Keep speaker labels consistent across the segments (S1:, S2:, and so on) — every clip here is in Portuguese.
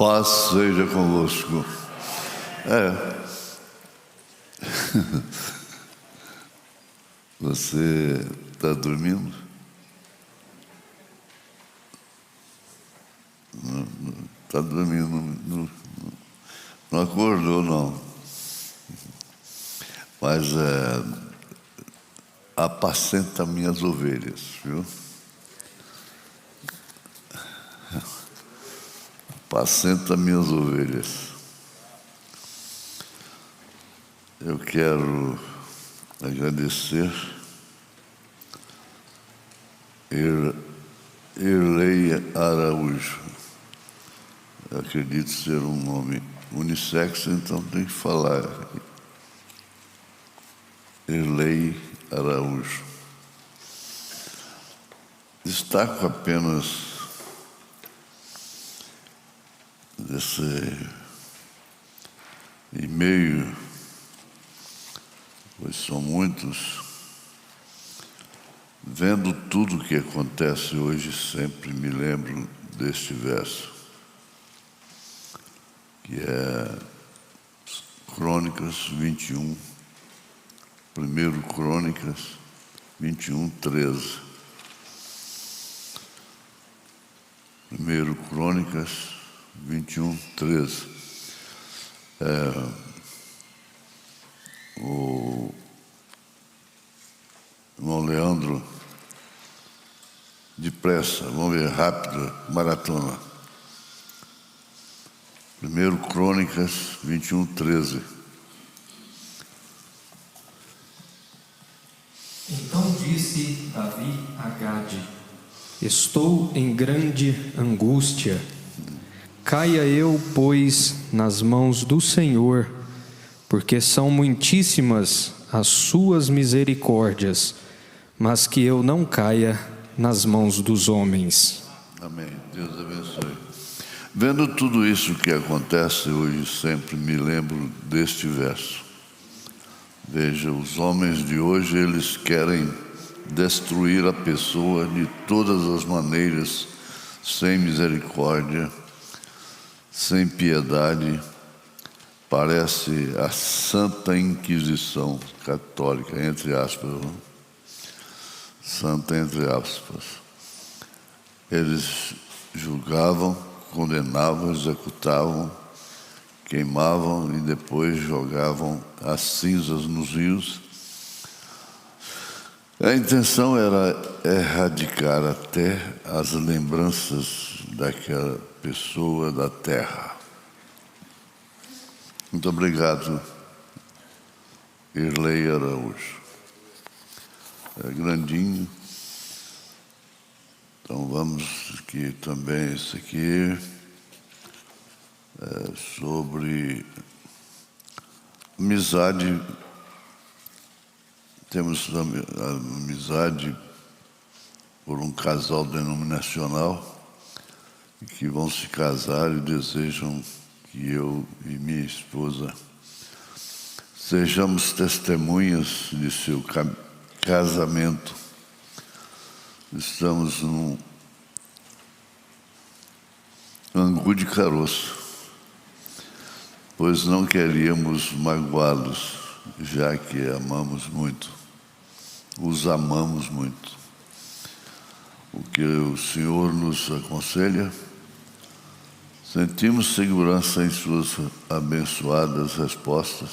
S1: Paz seja convosco. Você está dormindo? Está dormindo? Não acordou, não. Mas apacenta minhas ovelhas, viu? Apacenta minhas ovelhas. Eu quero agradecer Irlei Araújo. Eu acredito ser um nome unissex, então tem que falar. Irlei Araújo. Destaco apenas desse e-mail, pois são muitos. Vendo tudo o que acontece hoje, sempre me lembro deste verso, que é Crônicas 21, 1 Crônicas 21, 13. 1 Crônicas 21, 13. O irmão Leandro, depressa, vamos ver, rápido, maratona. 1 Crônicas 21, 13.
S2: Então disse Davi a Gade: estou em grande angústia. Caia eu, pois, nas mãos do Senhor, porque são muitíssimas as suas misericórdias, mas que eu não caia nas mãos dos homens.
S1: Amém. Deus abençoe. Vendo tudo isso que acontece hoje, sempre me lembro deste verso. Veja, os homens de hoje, eles querem destruir a pessoa de todas as maneiras, sem misericórdia, sem piedade. Parece a Santa Inquisição Católica, entre aspas. Santa, entre aspas. Eles julgavam, condenavam, executavam, queimavam e depois jogavam as cinzas nos rios. A intenção era erradicar até as lembranças daquela pessoa da terra. Muito obrigado, Irlei Araújo. É grandinho. Então vamos aqui também, esse aqui é sobre amizade. Temos a amizade por um casal denominacional que vão se casar e desejam que eu e minha esposa sejamos testemunhas de seu casamento. Estamos num angu de caroço, pois não queríamos magoá-los, já que amamos muito, os amamos muito. O que o Senhor nos aconselha, Sentimos segurança em suas abençoadas respostas,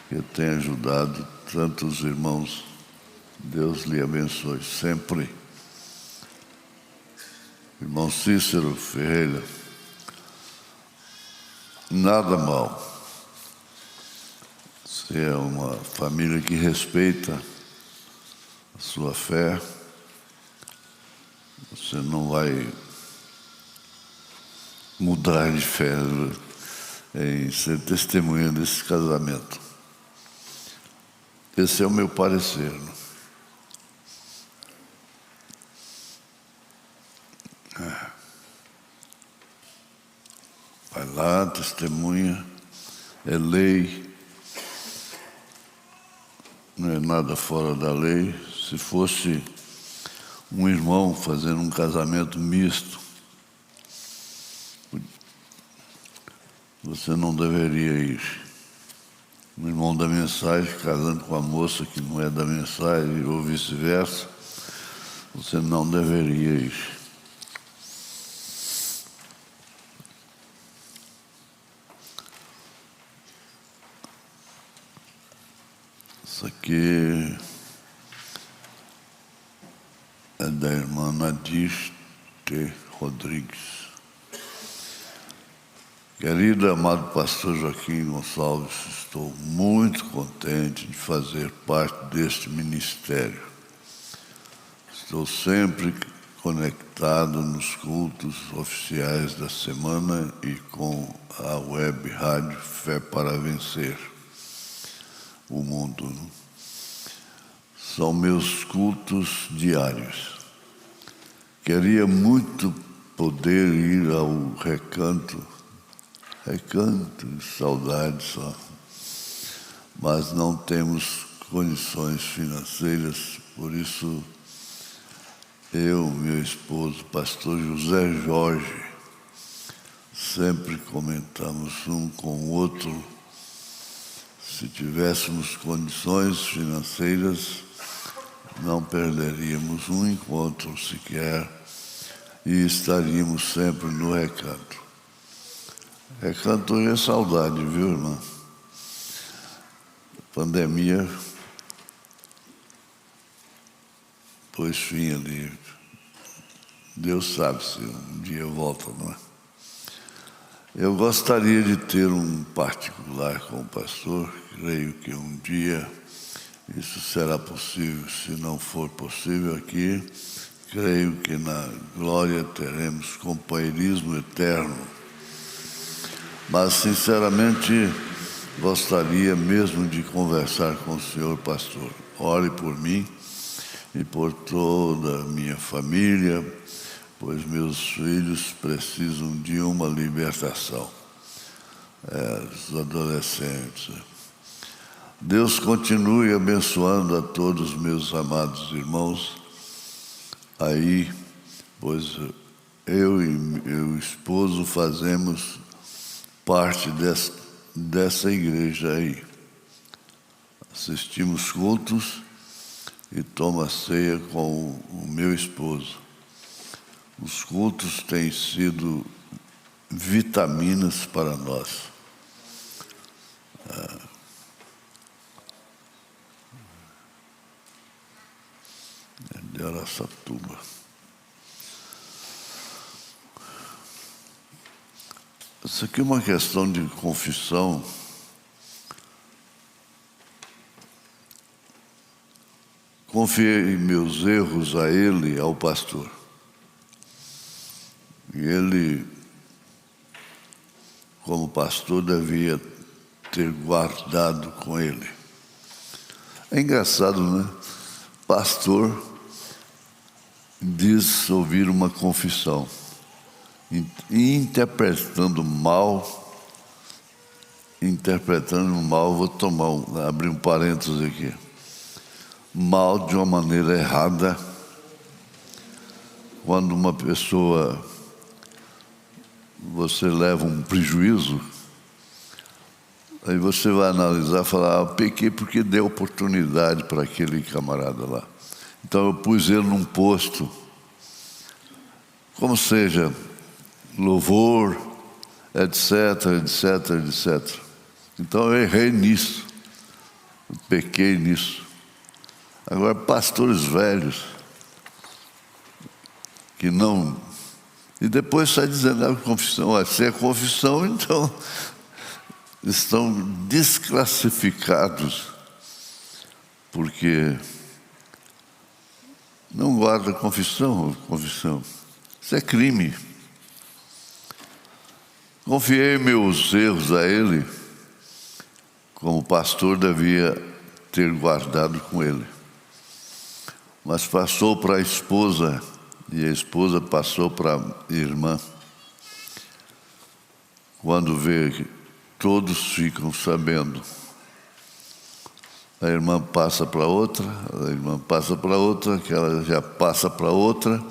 S1: que tem ajudado tantos irmãos. Deus lhe abençoe sempre. Irmão Cícero Ferreira, nada mal. Se é uma família que respeita a sua fé, você não vai mudar de fé em ser testemunha desse casamento. Esse é o meu parecer. Vai lá, testemunha, é lei, não é nada fora da lei. Se fosse um irmão fazendo um casamento misto, você não deveria ir. Um irmão da mensagem casando com a moça que não é da mensagem ou vice-versa, você não deveria ir. Isso aqui é da irmã Nadir T. Rodrigues. Querido amado pastor Joaquim Gonçalves, estou muito contente de fazer parte deste ministério. Estou sempre conectado nos cultos oficiais da semana e com a web rádio Fé para Vencer o Mundo. São meus cultos diários. Queria muito poder ir ao recanto, saudade só, mas não temos condições financeiras, por isso eu, meu esposo, pastor José Jorge, sempre comentamos um com o outro. Se tivéssemos condições financeiras, não perderíamos um encontro sequer e estaríamos sempre no recanto. Recanto hoje é saudade, viu, irmã? A pandemia pôs fim ali. Deus sabe se um dia volta, não é? Eu gostaria de ter um particular com o pastor. Creio que um dia isso será possível. Se não for possível aqui, creio que na glória teremos companheirismo eterno. Mas, sinceramente, gostaria mesmo de conversar com o senhor pastor. Ore por mim e por toda a minha família, pois meus filhos precisam de uma libertação. Os adolescentes. Deus continue abençoando a todos os meus amados irmãos aí, pois eu e meu esposo fazemos parte dessa igreja aí. Assistimos cultos e tomo ceia com o meu esposo. Os cultos têm sido vitaminas para nós. De Araçatuba. Isso aqui é uma questão de confissão. Confiei meus erros a ele, ao pastor. E ele, como pastor, devia ter guardado com ele. É engraçado, né? Pastor diz ouvir uma confissão. Interpretando mal, vou abrir um parênteses aqui. Mal de uma maneira errada, quando uma pessoa, você leva um prejuízo, aí você vai analisar e falar, pequei porque dei oportunidade para aquele camarada lá. Então eu pus ele num posto, como seja, louvor, etc, etc, etc. Então eu errei nisso, eu pequei nisso. Agora, pastores velhos, que não... E depois sai dizendo, confissão, se é confissão, então estão desclassificados, porque não guarda confissão. Isso é crime. Confiei meus erros a ele, como pastor devia ter guardado com ele. Mas passou para a esposa, e a esposa passou para a irmã. Quando vê que todos ficam sabendo, a irmã passa para outra, a irmã passa para outra, que ela já passa para outra.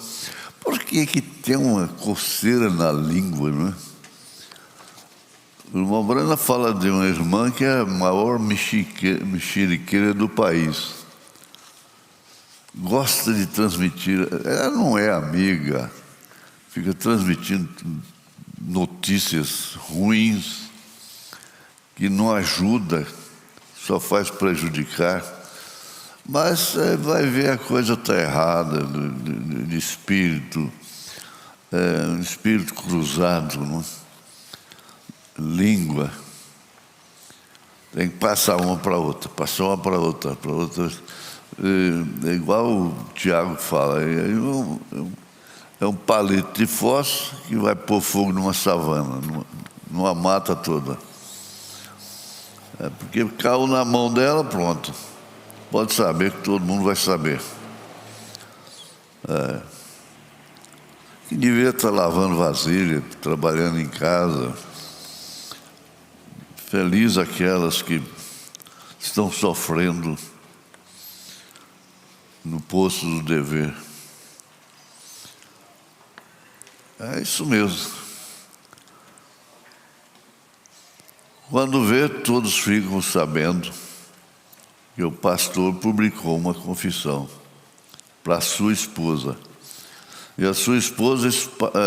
S1: Por que tem uma coceira na língua, não é? O irmão Brana fala de uma irmã que é a maior mexeriqueira do país. Gosta de transmitir, ela não é amiga, fica transmitindo notícias ruins, que não ajuda, só faz prejudicar. Mas vai ver, a coisa está errada, de espírito, um espírito cruzado, não é? Língua. Tem que passar uma para outra, passar uma para outra, para outra. É igual o Tiago fala, é um palito de fósforo que vai pôr fogo numa savana, numa mata toda. Porque caiu na mão dela, pronto. Pode saber que todo mundo vai saber. Que devia estar lavando vasilha, trabalhando em casa. Feliz aquelas que estão sofrendo no poço do dever. É isso mesmo. Quando vê, todos ficam sabendo que o pastor publicou uma confissão para a sua esposa. E a sua esposa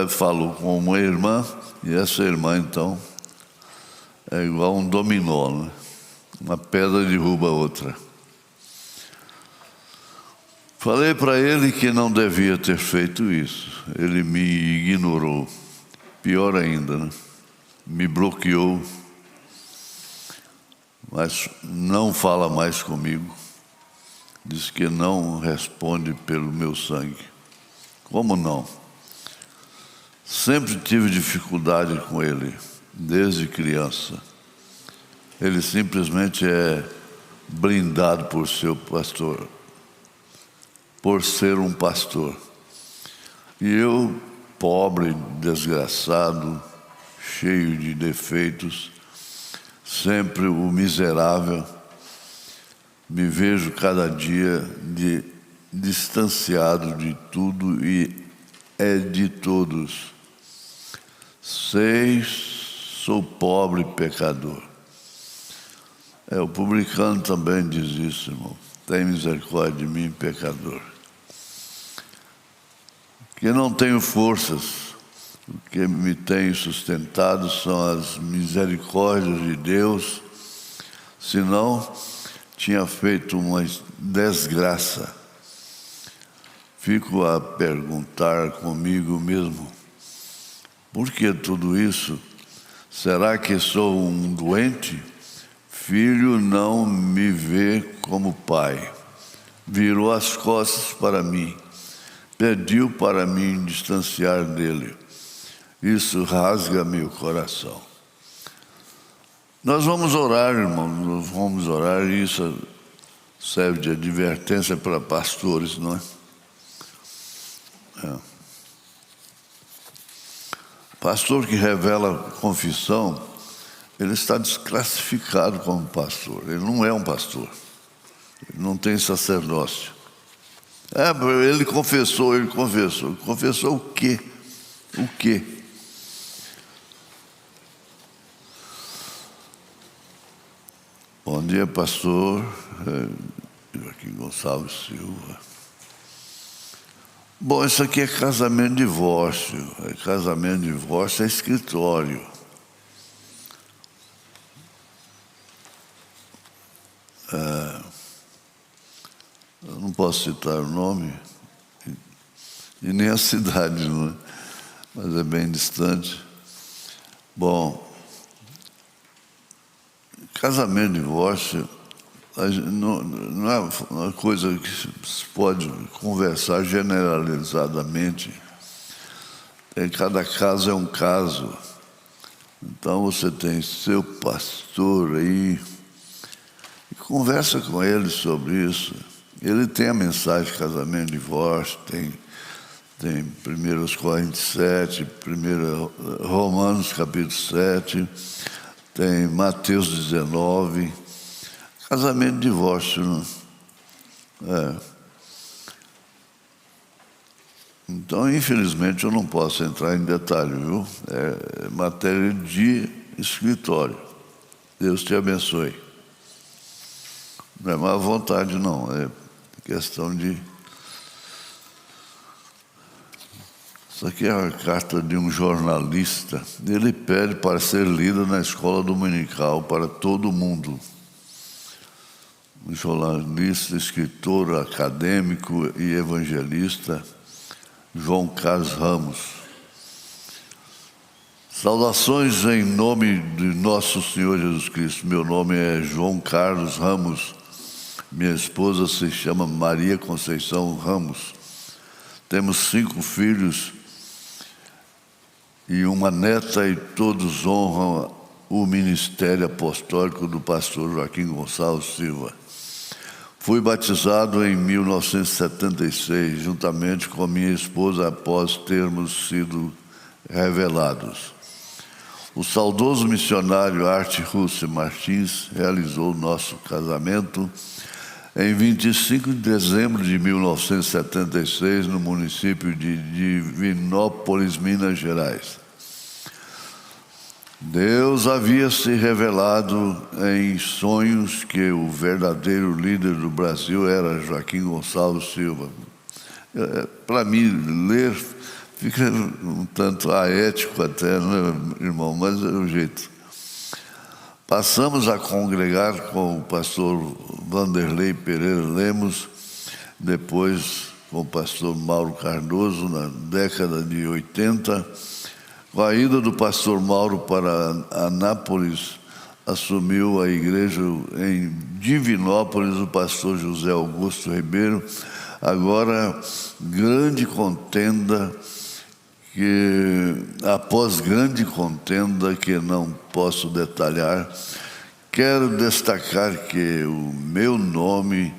S1: falou com uma irmã, e essa irmã, então, é igual um dominó, né? Uma pedra derruba a outra. Falei para ele que não devia ter feito isso. Ele me ignorou. Pior ainda, né? Me bloqueou. Mas não fala mais comigo. Diz que não responde pelo meu sangue. Como não? Sempre tive dificuldade com ele, desde criança. Ele simplesmente é blindado por seu pastor, por ser um pastor. E eu, pobre, desgraçado, cheio de defeitos, sempre o miserável, me vejo cada dia distanciado de tudo e de todos. Sou pobre pecador. O publicano também diz isso, irmão. Tem misericórdia de mim, pecador. Que não tenho forças. O que me tem sustentado são as misericórdias de Deus. Senão, tinha feito uma desgraça. Fico a perguntar comigo mesmo: por que tudo isso? Será que sou um doente? Filho não me vê como pai. Virou as costas para mim. Pediu para me distanciar dele. Isso rasga meu coração. Nós vamos orar, irmão. Nós vamos orar, e isso serve de advertência para pastores, não é? Pastor que revela confissão, ele está desclassificado como pastor. Ele não é um pastor. Ele não tem sacerdócio. Ele confessou. Confessou o quê? O quê? Bom dia, pastor. Joaquim Gonçalves Silva. Bom, isso aqui é casamento de divórcio. Casamento de divórcio é escritório. Eu não posso citar o nome e nem a cidade, não é? Mas é bem distante. Bom, casamento de divórcio não é uma coisa que se pode conversar generalizadamente. Cada caso é um caso. Então você tem seu pastor aí, e conversa com ele sobre isso. Ele tem a mensagem de casamento e divórcio, tem 1 Coríntios 7, 1 Romanos capítulo 7, tem Mateus 19. Casamento e divórcio, não? Então, infelizmente, eu não posso entrar em detalhe, viu? É matéria de escritório. Deus te abençoe. Não é má vontade, não. É questão de... Isso aqui é uma carta de um jornalista. Ele pede para ser lida na escola dominical para todo mundo. Um jornalista, escritor, acadêmico e evangelista, João Carlos Ramos. Saudações em nome de nosso Senhor Jesus Cristo. Meu nome é João Carlos Ramos. Minha esposa se chama Maria Conceição Ramos. Temos 5 filhos e uma neta, e todos honram o ministério apostólico do pastor Joaquim Gonçalves Silva. Fui batizado em 1976, juntamente com minha esposa, após termos sido revelados. O saudoso missionário Arte Russe Martins realizou nosso casamento em 25 de dezembro de 1976, no município de Divinópolis, Minas Gerais. Deus havia se revelado em sonhos que o verdadeiro líder do Brasil era Joaquim Gonçalves Silva. Para mim, ler fica um tanto aético até, né, irmão? Mas é o jeito. Passamos a congregar com o pastor Vanderlei Pereira Lemos, depois com o pastor Mauro Cardoso, na década de 80. Com a ida do pastor Mauro para Anápolis, assumiu a igreja em Divinópolis o pastor José Augusto Ribeiro. Agora, grande contenda, após grande contenda que não posso detalhar, quero destacar que o meu nome,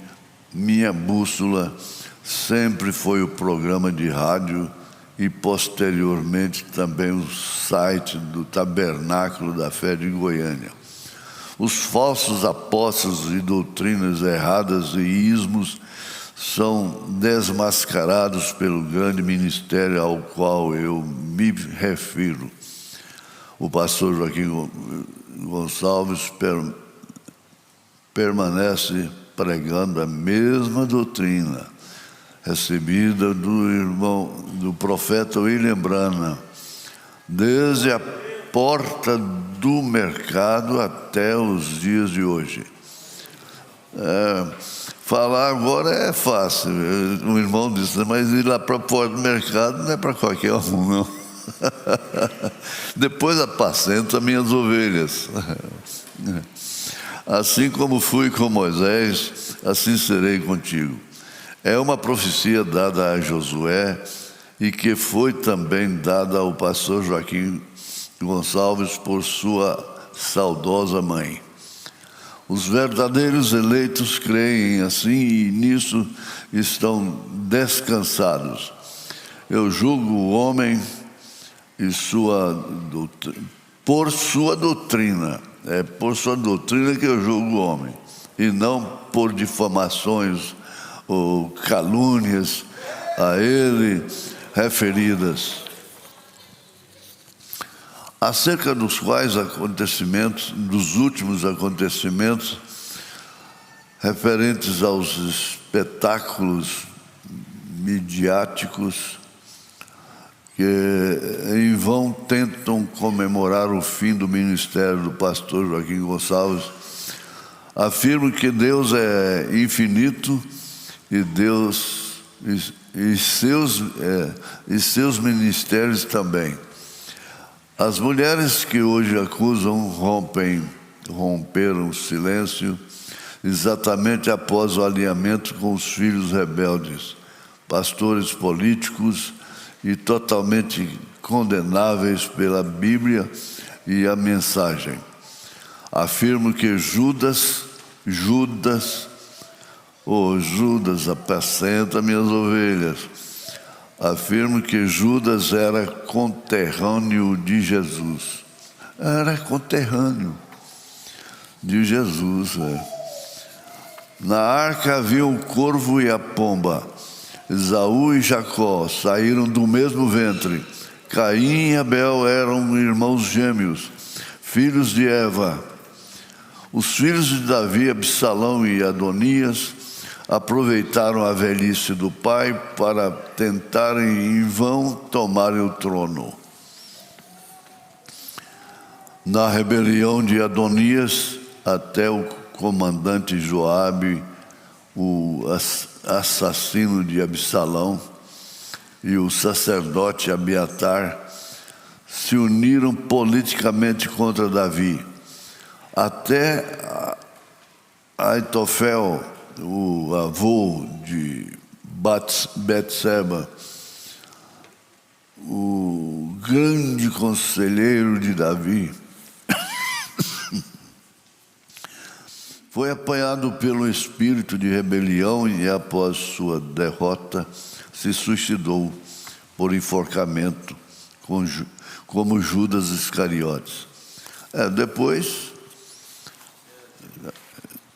S1: minha bússola, sempre foi o programa de rádio e posteriormente também o site do Tabernáculo da Fé de Goiânia. Os falsos apóstolos e doutrinas erradas e ismos são desmascarados pelo grande ministério ao qual eu me refiro. O pastor Joaquim Gonçalves permanece pregando a mesma doutrina recebida do profeta William Branham, desde a porta do mercado até os dias de hoje. Falar agora é fácil. O irmão disse, mas ir lá para a porta do mercado não é para qualquer um, não. Depois apacenta minhas ovelhas. Assim como fui com Moisés, assim serei contigo. É uma profecia dada a Josué e que foi também dada ao pastor Joaquim Gonçalves por sua saudosa mãe. Os verdadeiros eleitos creem assim e nisso estão descansados. Eu julgo o homem e por sua doutrina. É por sua doutrina que eu julgo o homem, e não por difamações ou calúnias a ele referidas, acerca dos quais acontecimentos, dos últimos acontecimentos referentes aos espetáculos midiáticos que em vão tentam comemorar o fim do ministério do pastor Joaquim Gonçalves, afirmam que Deus é infinito e seus ministérios também. As mulheres que hoje acusam romperam o silêncio exatamente após o alinhamento com os filhos rebeldes, pastores políticos e totalmente condenáveis pela Bíblia e a mensagem. Afirmo que Judas, apacenta minhas ovelhas. Afirmo que Judas era conterrâneo de Jesus. Era conterrâneo de Jesus. Na arca havia o corvo e a pomba. Esaú e Jacó saíram do mesmo ventre. Caim e Abel eram irmãos gêmeos, filhos de Eva. Os filhos de Davi, Absalão e Adonias, aproveitaram a velhice do pai para tentarem em vão tomarem o trono. Na rebelião de Adonias, até o comandante Joabe, o assassino de Absalão, e o sacerdote Abiatar se uniram politicamente contra Davi. Até Aitofel, o avô de Betseba, o grande conselheiro de Davi, foi apanhado pelo espírito de rebelião e, após sua derrota, se suicidou por enforcamento, como Judas Iscariotes. Depois,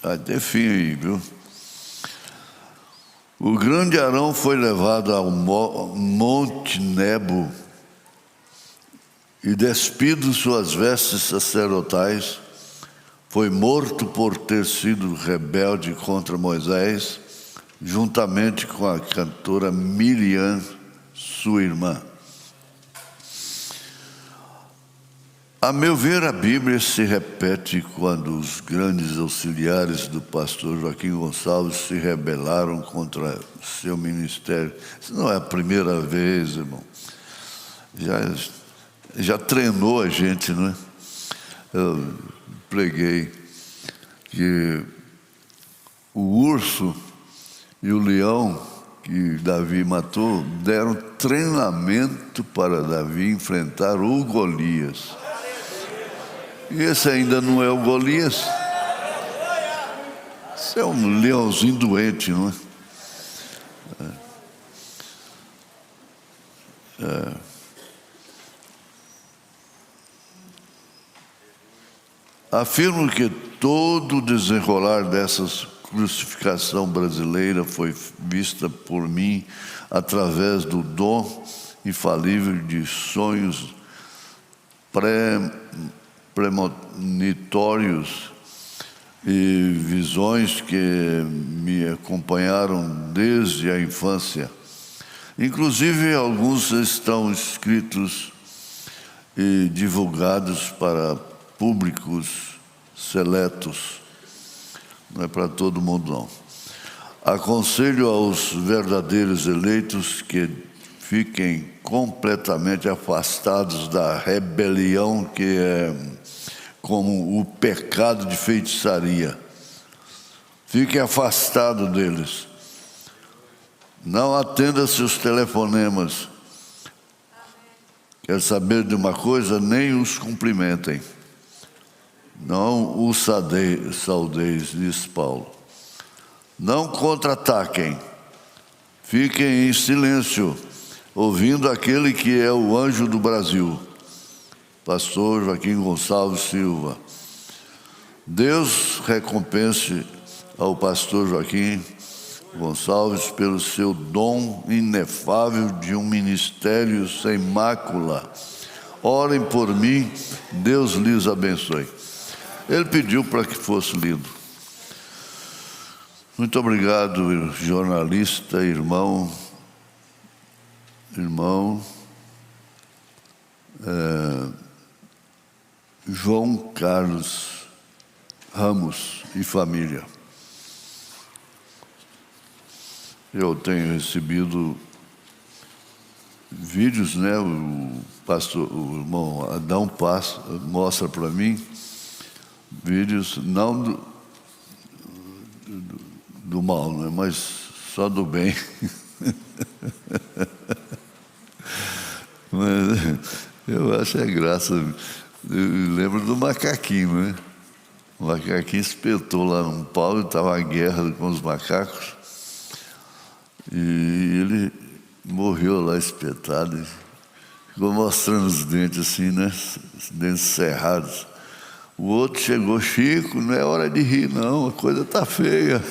S1: vai ter fim aí, viu? O grande Arão foi levado ao Monte Nebo e, despido suas vestes sacerdotais, foi morto por ter sido rebelde contra Moisés, juntamente com a cantora Miriam, sua irmã. A meu ver, a Bíblia se repete quando os grandes auxiliares do pastor Joaquim Gonçalves se rebelaram contra seu ministério. Isso não é a primeira vez, irmão. Já treinou a gente, não é? Eu preguei que o urso e o leão que Davi matou deram treinamento para Davi enfrentar o Golias. E esse ainda não é o Golias. Esse é um leãozinho doente, não é? Afirmo que todo o desenrolar dessa crucificação brasileira foi vista por mim através do dom infalível de sonhos premonitórios e visões que me acompanharam desde a infância. Inclusive, alguns estão escritos e divulgados para públicos seletos. Não é para todo mundo, não. Aconselho aos verdadeiros eleitos que fiquem completamente afastados da rebelião, que é como o pecado de feitiçaria. Fiquem afastados deles. Não atenda seus telefonemas. Quer saber de uma coisa? Nem os cumprimentem. Não os saudeis, diz Paulo. Não contra-ataquem. Fiquem em silêncio, ouvindo aquele que é o anjo do Brasil, pastor Joaquim Gonçalves Silva. Deus recompense ao pastor Joaquim Gonçalves pelo seu dom inefável de um ministério sem mácula. Orem por mim, Deus lhes abençoe. Ele pediu para que fosse lido. Muito obrigado, jornalista, irmão irmão João Carlos Ramos e família. Eu tenho recebido vídeos, né? O irmão Adão mostra para mim vídeos não do mal, né? Mas só do bem. Mas eu acho graça. Eu lembro do macaquinho, né? O macaquinho espetou lá num pau, estava a guerra com os macacos. E ele morreu lá espetado. Ficou mostrando os dentes assim, né? Os dentes cerrados. O outro chegou: Chico, não é hora de rir, não, a coisa está feia.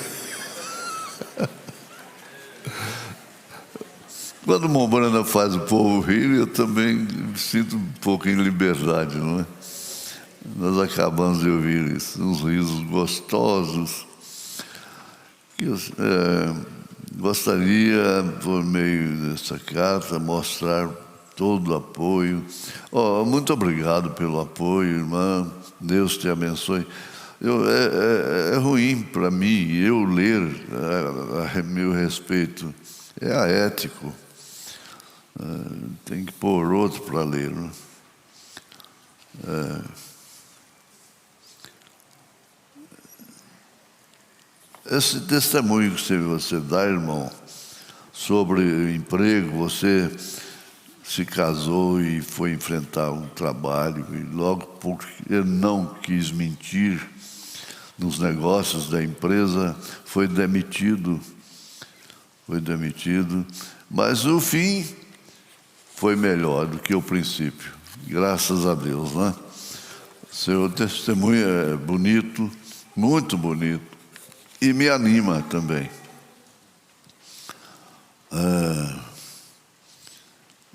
S1: Quando o Mombrana faz o povo rir, eu também me sinto um pouco em liberdade, não é? Nós acabamos de ouvir isso, uns risos gostosos. Que eu gostaria, por meio dessa carta, mostrar todo o apoio. Muito obrigado pelo apoio, irmã. Deus te abençoe. É ruim para mim eu ler a meu respeito. É aético. Tem que pôr outro para ler. Né? Esse testemunho que você dá, irmão, sobre o emprego, você se casou e foi enfrentar um trabalho e logo porque não quis mentir nos negócios da empresa, foi demitido, mas o fim foi melhor do que o princípio, graças a Deus, né? Seu testemunho é bonito, muito bonito, e me anima também.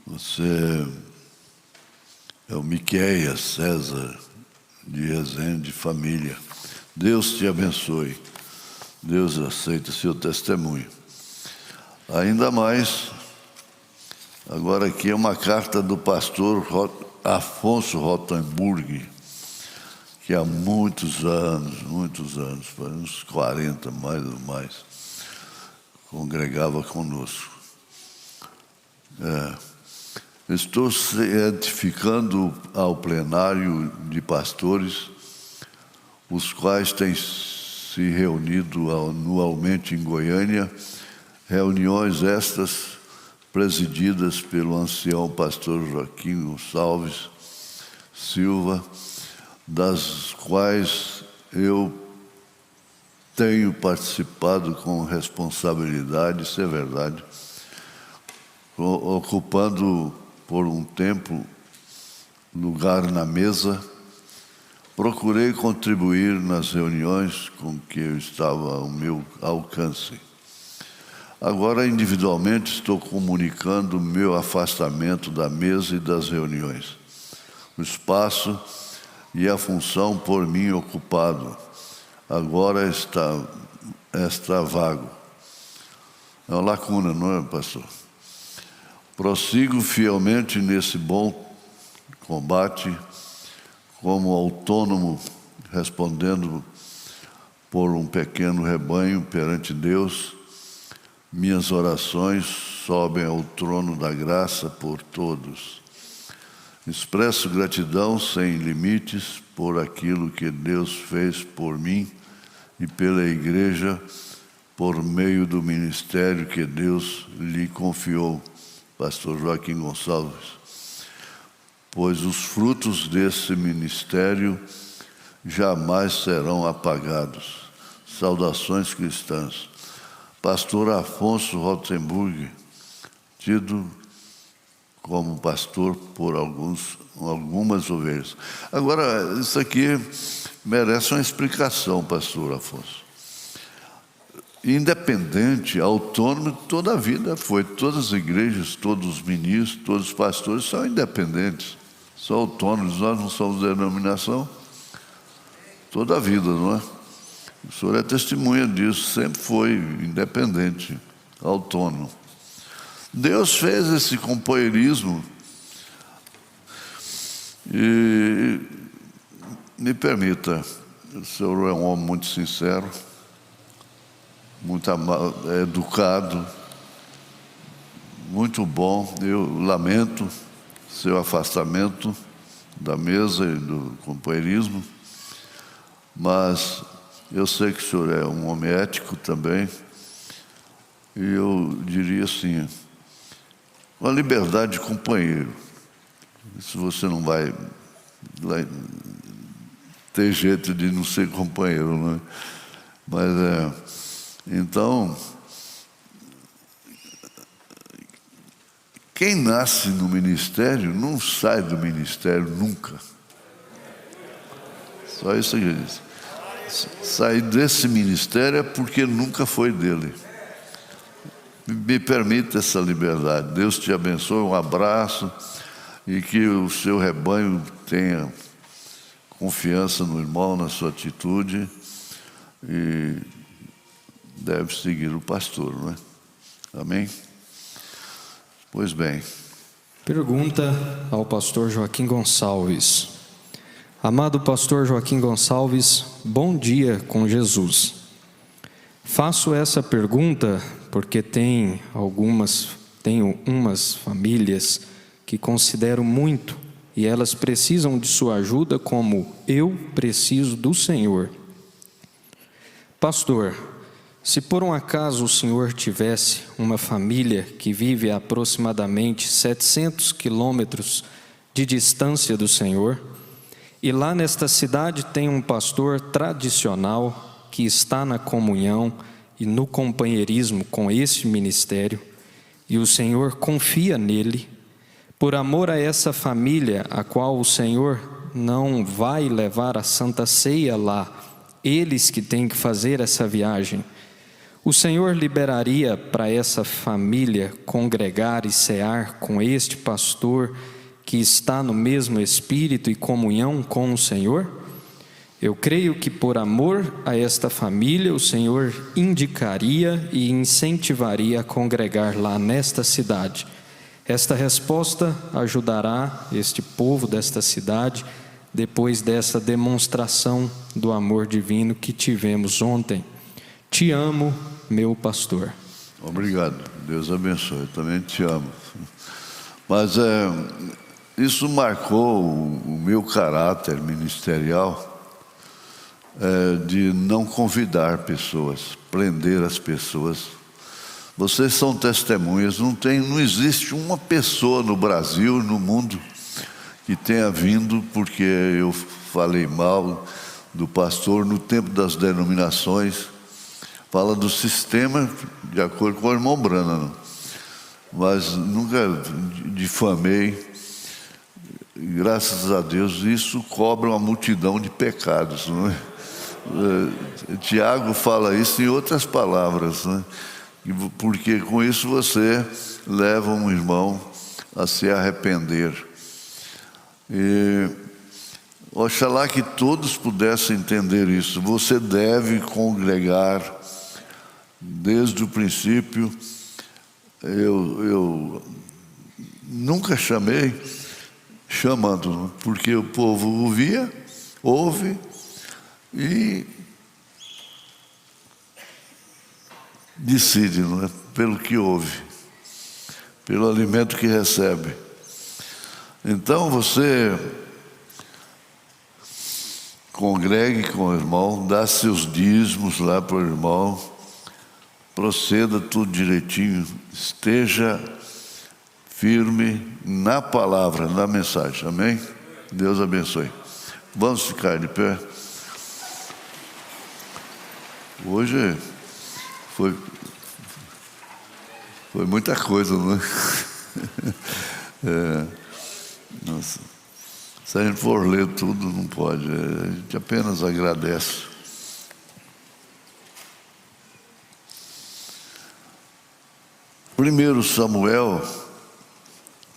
S1: Você é o Miqueias César de Resende, família. Deus te abençoe. Deus aceita seu testemunho. Ainda mais, agora aqui é uma carta do pastor Afonso Rotenburg, que há muitos anos, uns 40 mais ou mais, congregava conosco. Estou certificando ao plenário de pastores, os quais têm se reunido anualmente em Goiânia, reuniões estas presididas pelo ancião pastor Joaquim Gonçalves Silva, das quais eu tenho participado com responsabilidade, isso é verdade, ocupando por um tempo lugar na mesa. Procurei contribuir nas reuniões com que eu estava ao meu alcance. Agora, individualmente, estou comunicando o meu afastamento da mesa e das reuniões. O espaço e a função por mim ocupado agora está vago. É uma lacuna, não é, pastor? Prossigo fielmente nesse bom combate, como autônomo, respondendo por um pequeno rebanho perante Deus. Minhas orações sobem ao trono da graça por todos. Expresso gratidão sem limites por aquilo que Deus fez por mim e pela igreja por meio do ministério que Deus lhe confiou, pastor Joaquim Gonçalves. Pois os frutos desse ministério jamais serão apagados. Saudações cristãs. Pastor Afonso Rotenburg, tido como pastor por algumas ovelhas. Agora, isso aqui merece uma explicação, pastor Afonso. Independente, autônomo, toda a vida foi. Todas as igrejas, todos os ministros, todos os pastores são independentes, são autônomos. Nós não somos denominação toda a vida, não é? O senhor é testemunha disso, sempre foi independente, autônomo. Deus fez esse companheirismo e me permita, o senhor é um homem muito sincero, muito educado, muito bom. Eu lamento seu afastamento da mesa e do companheirismo, mas eu sei que o senhor é um homem ético também, e eu diria assim, uma liberdade de companheiro. Se você não vai ter jeito de não ser companheiro, não é? Mas então, quem nasce no ministério não sai do ministério nunca. Só isso que eu disse. Sair desse ministério é porque nunca foi dele. Me permita essa liberdade. Deus te abençoe, um abraço, e que o seu rebanho tenha confiança no irmão, na sua atitude, e deve seguir o pastor, não é? Amém? Pois bem.
S2: Pergunta ao pastor Joaquim Gonçalves. Amado pastor Joaquim Gonçalves, bom dia com Jesus. Faço essa pergunta porque tenho umas famílias que considero muito e elas precisam de sua ajuda como eu preciso do Senhor. Pastor, se por um acaso o senhor tivesse uma família que vive a aproximadamente 700 quilômetros de distância do Senhor, e lá nesta cidade tem um pastor tradicional que está na comunhão e no companheirismo com este ministério, e o Senhor confia nele, por amor a essa família, a qual o Senhor não vai levar a Santa Ceia lá, eles que têm que fazer essa viagem, o Senhor liberaria para essa família congregar e cear com este pastor que está no mesmo espírito e comunhão com o Senhor? Eu creio que por amor a esta família o Senhor indicaria e incentivaria a congregar lá nesta cidade. Esta resposta ajudará este povo desta cidade depois dessa demonstração do amor divino que tivemos ontem. Te amo, meu pastor.
S1: Obrigado, Deus abençoe, eu também te amo. Mas isso marcou o meu caráter ministerial, de não convidar pessoas, prender as pessoas. Vocês são testemunhas, não existe uma pessoa no Brasil, no mundo, que tenha vindo porque eu falei mal do pastor no tempo das denominações. Fala do sistema de acordo com o irmão Branham, mas nunca difamei. Graças a Deus, isso cobra uma multidão de pecados, não é? Tiago fala isso em outras palavras, né? Porque com isso você leva um irmão a se arrepender. E oxalá que todos pudessem entender isso. Você deve congregar desde o princípio. Eu nunca chamei chamando, porque o povo ouve e decide, não é? Pelo que ouve, pelo alimento que recebe. Então você congregue com o irmão, dá seus dízimos lá para o irmão, proceda tudo direitinho, esteja firme na palavra, na mensagem, amém? Deus abençoe. Vamos ficar de pé. Hoje foi muita coisa, não é? Nossa, se a gente for ler tudo, não pode, a gente apenas agradece. Primeiro Samuel,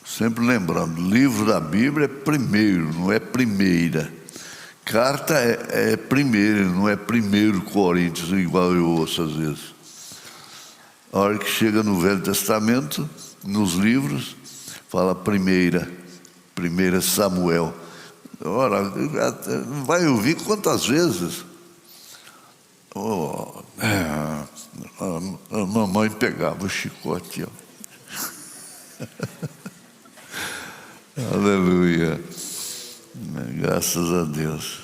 S1: sempre lembrando, livro da Bíblia é primeiro, não é primeira. Carta é primeira, não é 1 Coríntios, igual eu ouço às vezes. A hora que chega no Velho Testamento, nos livros, fala primeira Samuel. Ora, vai ouvir quantas vezes? A mamãe pegava o chicote, ó. Aleluia. Graças a Deus.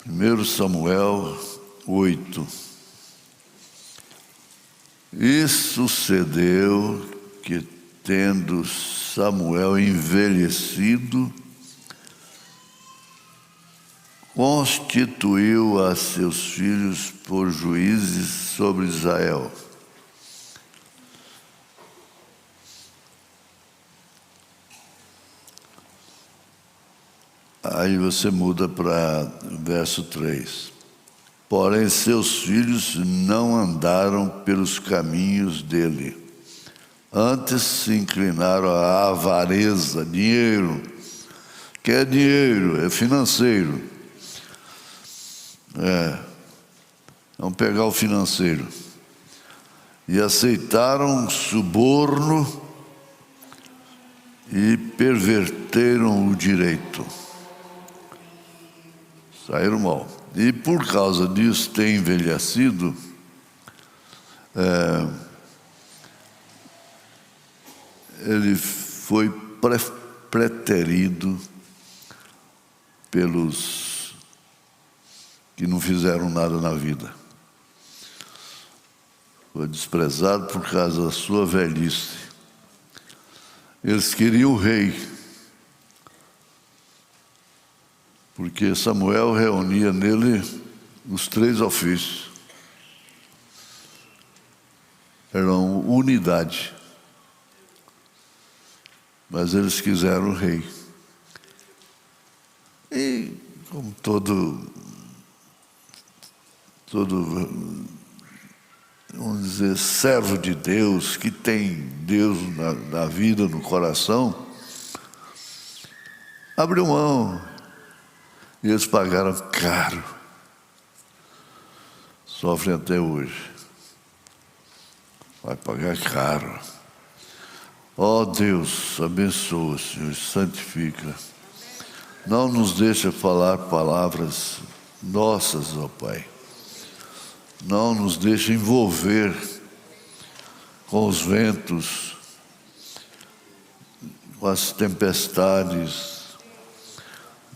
S1: 1 Samuel 8. E sucedeu que, tendo Samuel envelhecido, constituiu a seus filhos por juízes sobre Israel. Aí você muda para verso 3. Porém, seus filhos não andaram pelos caminhos dele. Antes se inclinaram à avareza, dinheiro. Que é dinheiro, é financeiro. Vamos pegar o financeiro. E aceitaram suborno e perverteram o direito. Saíram mal. E por causa disso ter envelhecido, ele foi preterido pelos que não fizeram nada na vida. Foi desprezado por causa da sua velhice. Eles queriam o rei, porque Samuel reunia nele os 3 ofícios. Eram unidade. Mas eles quiseram o rei. E como todo, vamos dizer, servo de Deus, que tem Deus na vida, no coração, abriu mão. E eles pagaram caro. Sofrem até hoje. Vai pagar caro. Ó Deus, abençoa, Senhor, santifica. Não nos deixa falar palavras nossas, ó Pai. Não nos deixa envolver com os ventos, com as tempestades,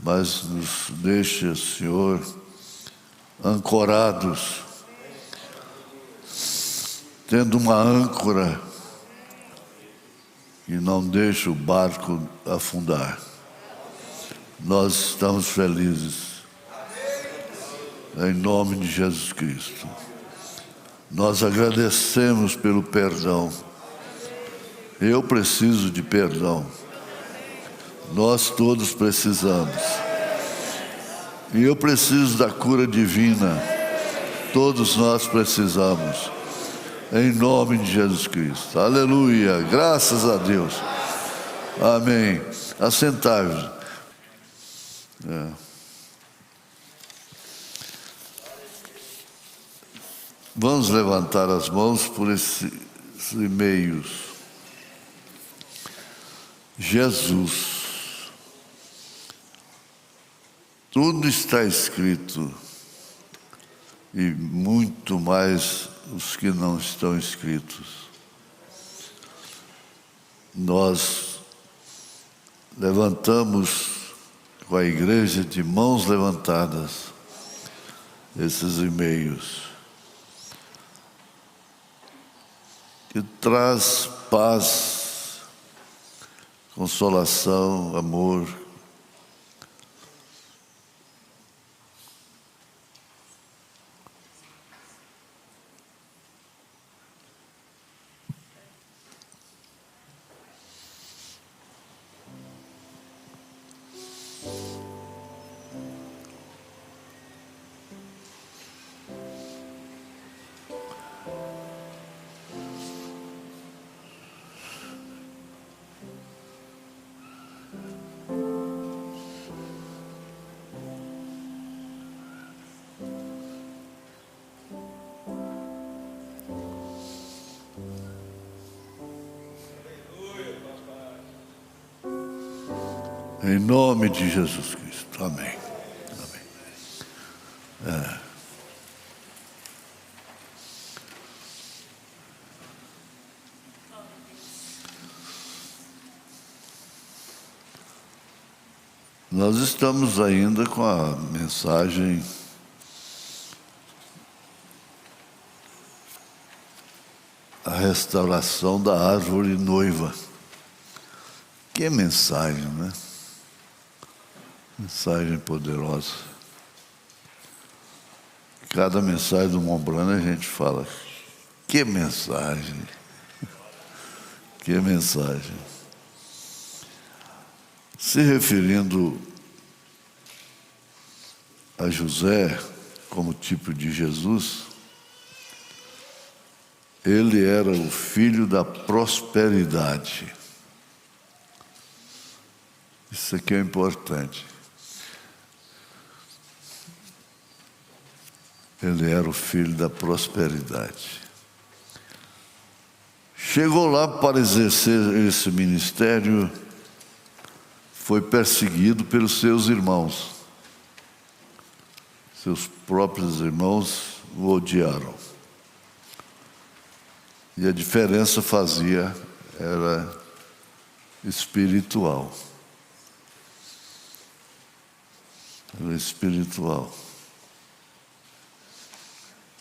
S1: mas nos deixa, Senhor, ancorados, tendo uma âncora e não deixa o barco afundar. Nós estamos felizes, em nome de Jesus Cristo. Nós agradecemos pelo perdão. Eu preciso de perdão. Nós todos precisamos. E eu preciso da cura divina. Todos nós precisamos. Em nome de Jesus Cristo. Aleluia. Graças a Deus. Amém. Assentai-vos. Vamos levantar as mãos por esses e-mails. Jesus. Tudo está escrito, e muito mais os que não estão escritos. Nós levantamos com a igreja de mãos levantadas esses e-mails, que traz paz, consolação, amor. Em nome de Jesus Cristo. Amém. Amém. Nós estamos ainda com a mensagem a restauração da árvore noiva. Que mensagem, né? Mensagem poderosa. Cada mensagem do Mont Blanc a gente fala, que mensagem, que mensagem. Se referindo a José como tipo de Jesus, ele era o filho da prosperidade. Isso aqui é importante. Ele era o filho da prosperidade. Chegou lá para exercer esse ministério, foi perseguido pelos seus irmãos. Seus próprios irmãos o odiaram. E a diferença era espiritual. Era espiritual.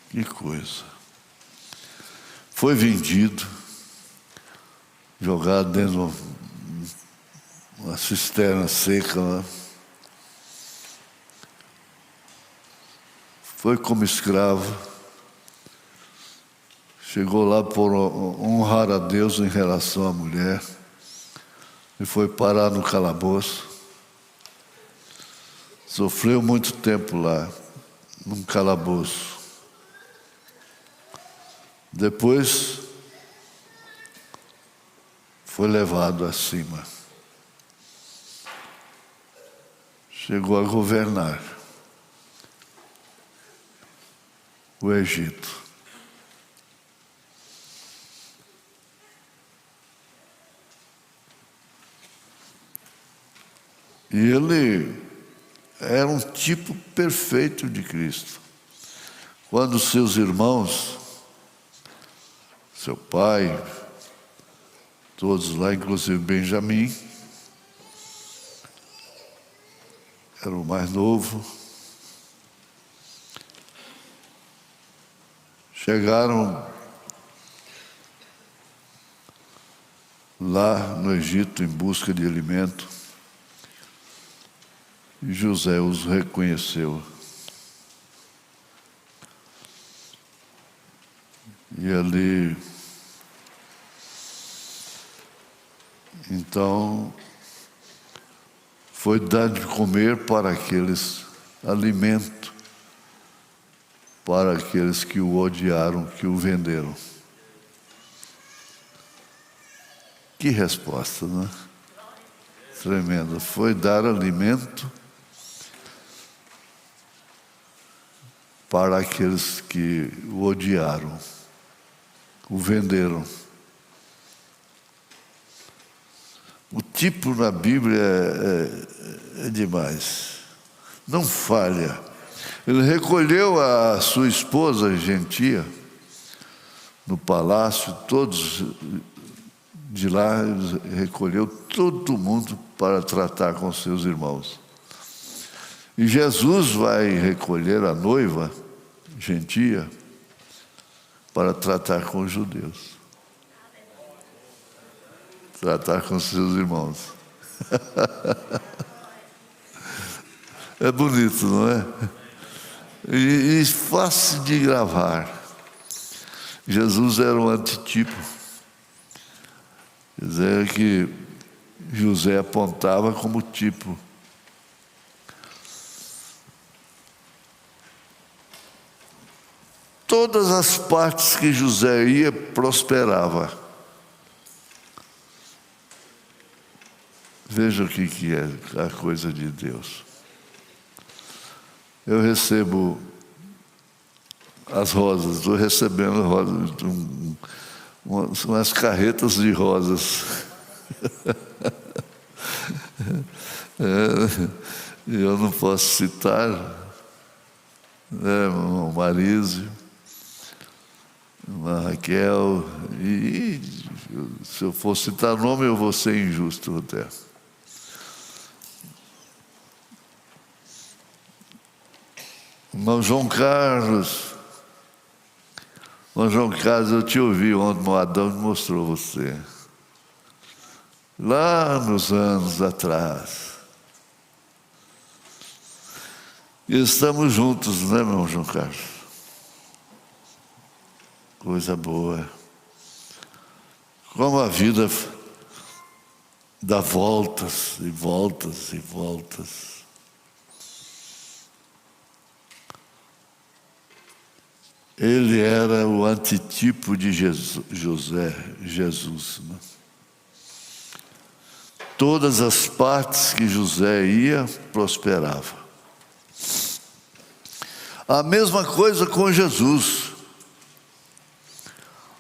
S1: Que coisa. Foi vendido, jogado dentro de uma cisterna seca, né? Foi como escravo. Chegou lá por honrar a Deus em relação à mulher e foi parar no calabouço. Sofreu muito tempo lá, num calabouço. Depois foi levado acima. Chegou a governar o Egito. E ele era um tipo perfeito de Cristo. Quando seus irmãos, seu pai, todos lá, inclusive Benjamim, era o mais novo, chegaram lá no Egito em busca de alimento e José os reconheceu. E ali, então, foi dado de comer para aqueles, alimento para aqueles que o odiaram, que o venderam. Que resposta, né? Tremenda. Foi dar alimento para aqueles que o odiaram, o venderam. O tipo na Bíblia é demais. Não falha. Ele recolheu a sua esposa gentia no palácio, todos de lá, ele recolheu todo mundo para tratar com seus irmãos. E Jesus vai recolher a noiva gentia para tratar com os judeus. Tratar com seus irmãos. É bonito, não é? E fácil de gravar. Jesus era um antitipo. Quer dizer que José apontava como tipo. Todas as partes que José ia, prosperava. Veja o que é a coisa de Deus. Eu recebo as rosas, estou recebendo rosas, umas carretas de rosas. Eu não posso citar, né, o Marísio, a Raquel, e se eu for citar nome eu vou ser injusto até. Irmão João Carlos, eu te ouvi ontem, o Adão me mostrou você. Lá nos anos atrás. E estamos juntos, né, irmão João Carlos? Coisa boa. Como a vida dá voltas e voltas e voltas. Ele era o antitipo de Jesus, né? Todas as partes que José ia, prosperava. A mesma coisa com Jesus.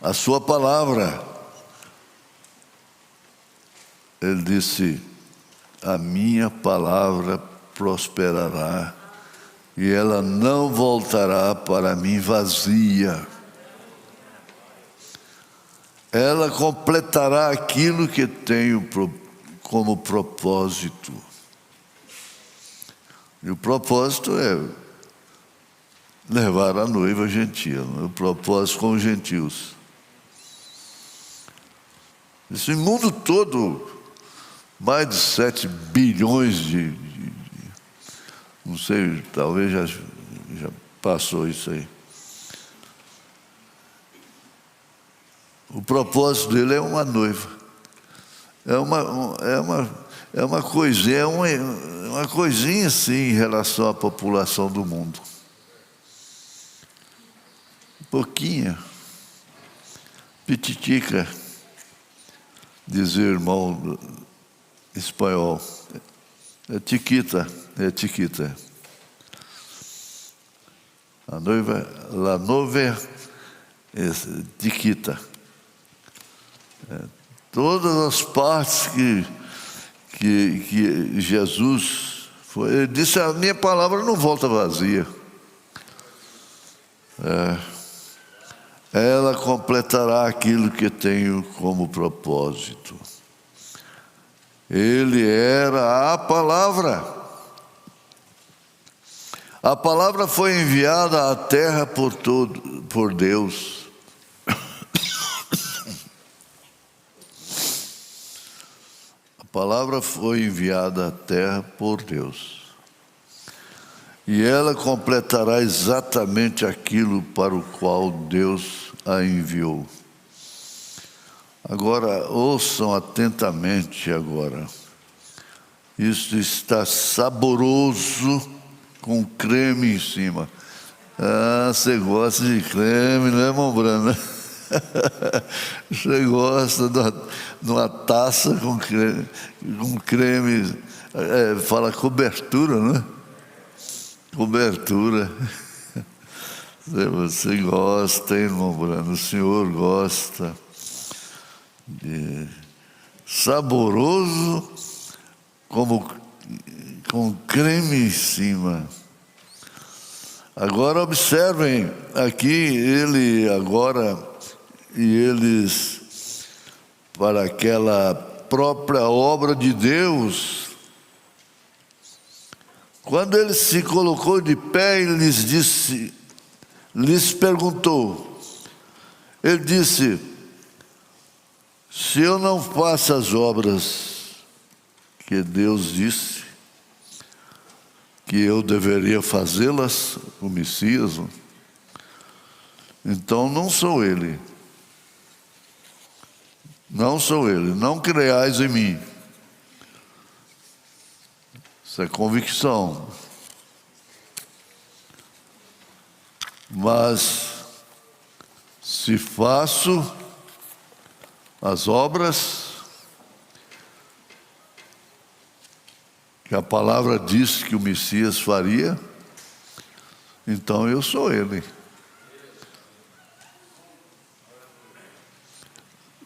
S1: A sua palavra. Ele disse, a minha palavra prosperará e ela não voltará para mim vazia. Ela completará aquilo que tenho como propósito. E o propósito é levar a noiva gentil, o propósito com os gentios. Esse mundo todo, mais de 7 bilhões não sei, talvez já passou isso aí. O propósito dele é uma noiva. É uma coisinha assim em relação à população do mundo. Pouquinha. Pititica, dizia o irmão espanhol. É tiquita. La noiva é tiquita. Todas as partes que Jesus foi, ele disse, a minha palavra não volta vazia. Ela completará aquilo que tenho como propósito. Ele era a palavra. A palavra foi enviada à terra por Deus. A palavra foi enviada à terra por Deus. E ela completará exatamente aquilo para o qual Deus a enviou. Agora, ouçam atentamente agora. Isso está saboroso com creme em cima. Ah, você gosta de creme, né, irmão Brana? Você gosta de uma taça com creme, fala cobertura, né? Cobertura. Você gosta, hein, irmão Brana? O senhor gosta. Saboroso com creme em cima. Agora observem aqui eles para aquela própria obra de Deus. Quando ele se colocou de pé, ele lhes perguntou. Ele disse: se eu não faço as obras que Deus disse que eu deveria fazê-las, o Messias, então não sou ele. Não sou ele. Não creais em mim. Isso é convicção. Mas se faço as obras que a palavra disse que o Messias faria, então eu sou ele.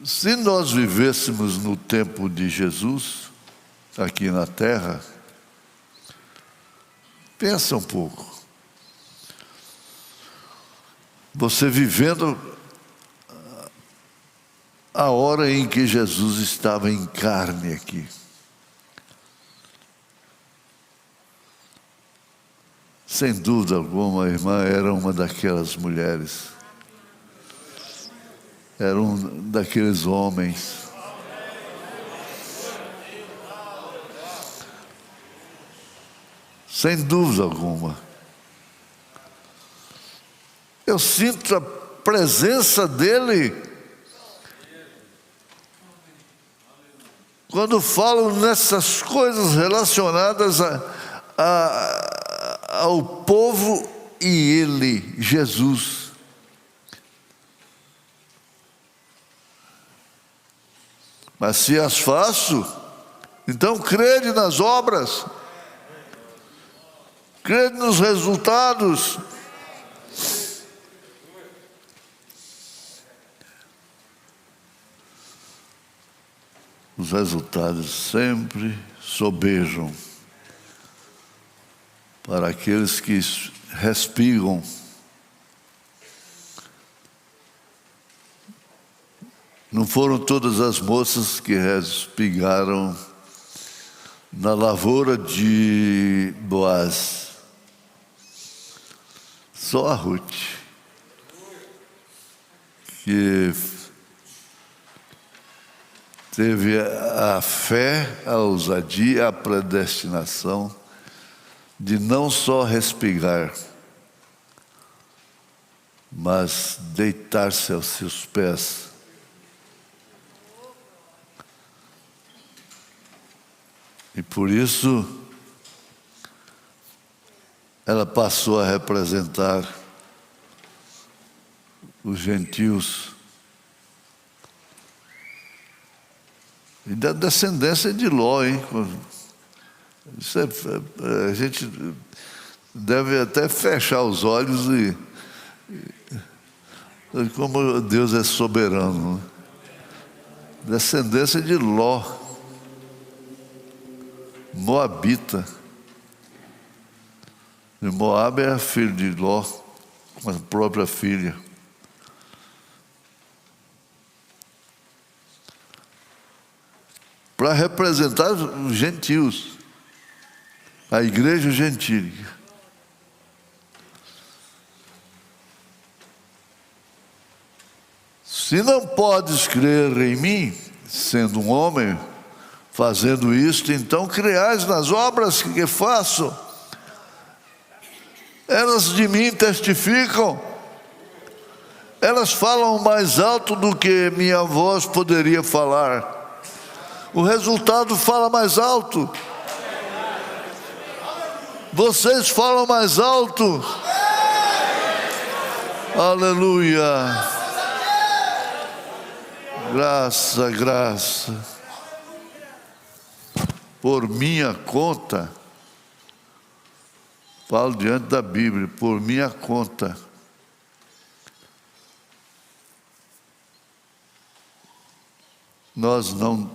S1: Se nós vivêssemos no tempo de Jesus, aqui na terra, Pensa um pouco. Você vivendo a hora em que Jesus estava em carne aqui. Sem dúvida alguma, a irmã era uma daquelas mulheres. Era um daqueles homens. Sem dúvida alguma. Eu sinto a presença dele quando falo nessas coisas relacionadas ao povo e ele, Jesus. Mas se as faço, então crede nas obras, crede nos resultados. Os resultados sempre sobejam para aqueles que respiram. Não foram todas as moças que respigaram na lavoura de Boaz. Só a Ruth, que teve a fé, a ousadia, a predestinação de não só respigar, mas deitar-se aos seus pés. E por isso ela passou a representar os gentios e da descendência de Ló, hein? Isso a gente deve até fechar os olhos e como Deus é soberano, né? Descendência de Ló, moabita. E Moabe é filho de Ló, com a própria filha. Para representar os gentios, a igreja gentílica. Se não podes crer em mim, sendo um homem, fazendo isto, então creais nas obras que faço. Elas de mim testificam, elas falam mais alto do que minha voz poderia falar. O resultado fala mais alto. Vocês falam mais alto. Aleluia. Graça, graça. Por minha conta, falo diante da Bíblia, por minha conta, nós não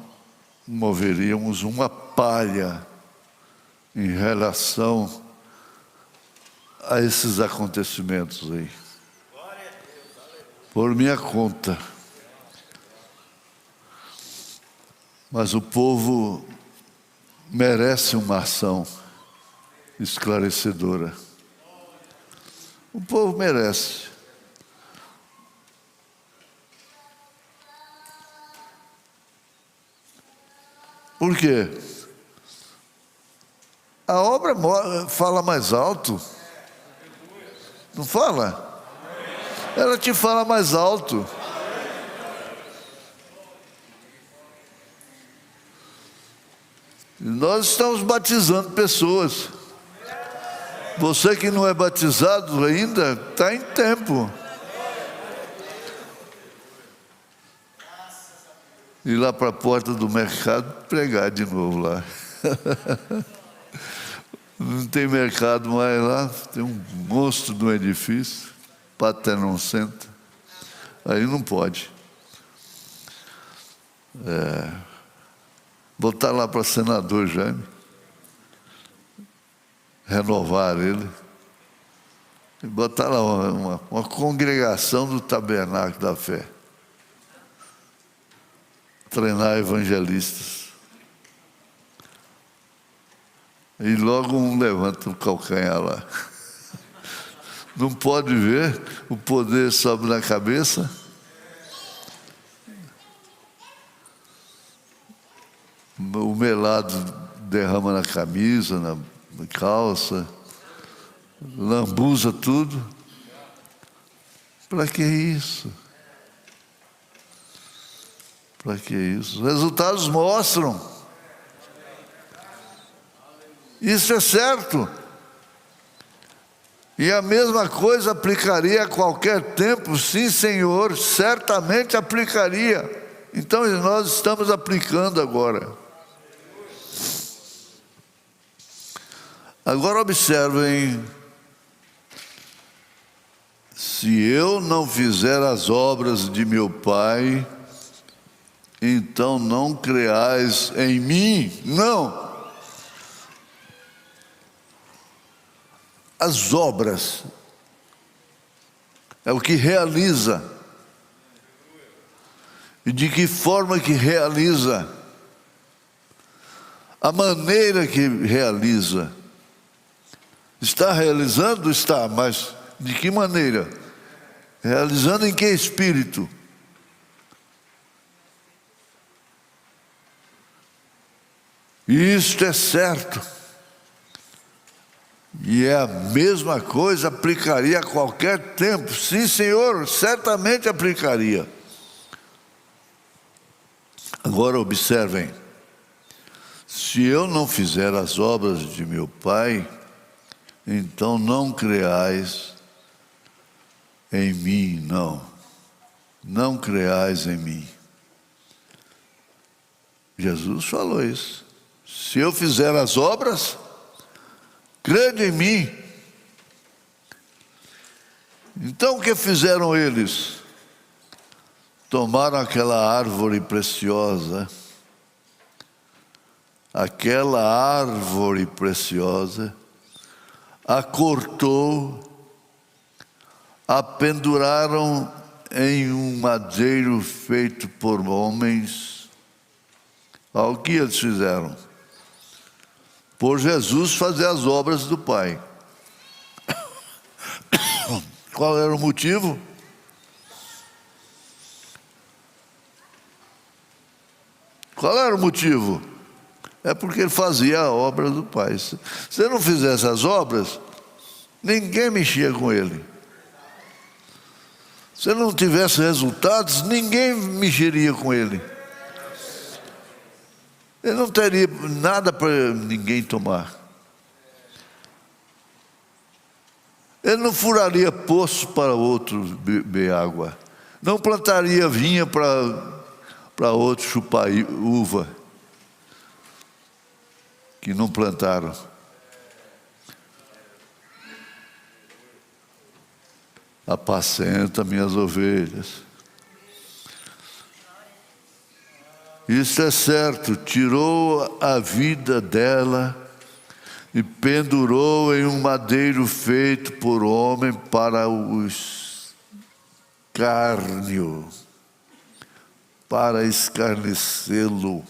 S1: moveríamos uma palha em relação a esses acontecimentos aí. Por minha conta. Mas o povo merece uma ação esclarecedora. O povo merece. Por quê? A obra fala mais alto. Não fala? Ela te fala mais alto. Nós estamos batizando pessoas. Você que não é batizado ainda, está em tempo. Ir lá para a porta do mercado, pregar de novo lá. Não tem mercado mais lá, tem um monstro no edifício, Paternon Center. Aí não pode. Botar lá para senador Jaime. renovar ele. E botar lá uma congregação do Tabernáculo da Fé. Treinar evangelistas. E logo um levanta o calcanhar lá. Não pode ver, o poder sobe na cabeça. O melado derrama na camisa, na calça, lambuza tudo. Para que isso? Para que isso? Os resultados mostram. Isso é certo. E a mesma coisa aplicaria a qualquer tempo, sim, Senhor, certamente aplicaria. Então nós estamos aplicando agora. Agora observem, se eu não fizer as obras de meu Pai, então não creais em mim. Não. As obras é o que realiza. E de que forma que realiza? A maneira que realiza. Está realizando? Está, mas de que maneira? Realizando em que espírito? Isto é certo. E é a mesma coisa, aplicaria a qualquer tempo. Sim, Senhor, certamente aplicaria. Agora observem. Se eu não fizer as obras de meu Pai, então não creais em mim, não. Não creais em mim. Jesus falou isso. Se eu fizer as obras, crede em mim. Então o que fizeram eles? Tomaram aquela árvore preciosa, a cortou, a penduraram em um madeiro feito por homens. Olha o que eles fizeram. Por Jesus fazer as obras do Pai. Qual era o motivo? Qual era o motivo? É porque ele fazia a obra do Pai. Se ele não fizesse as obras, ninguém mexia com ele. Se ele não tivesse resultados, ninguém mexeria com ele. Ele não teria nada para ninguém tomar. Ele não furaria poço para outro beber água. Não plantaria vinha para outro chupar uva, que não plantaram. Apacenta minhas ovelhas. Isso é certo, tirou a vida dela e pendurou em um madeiro feito por homem para o escárnio, para escarnecê-lo.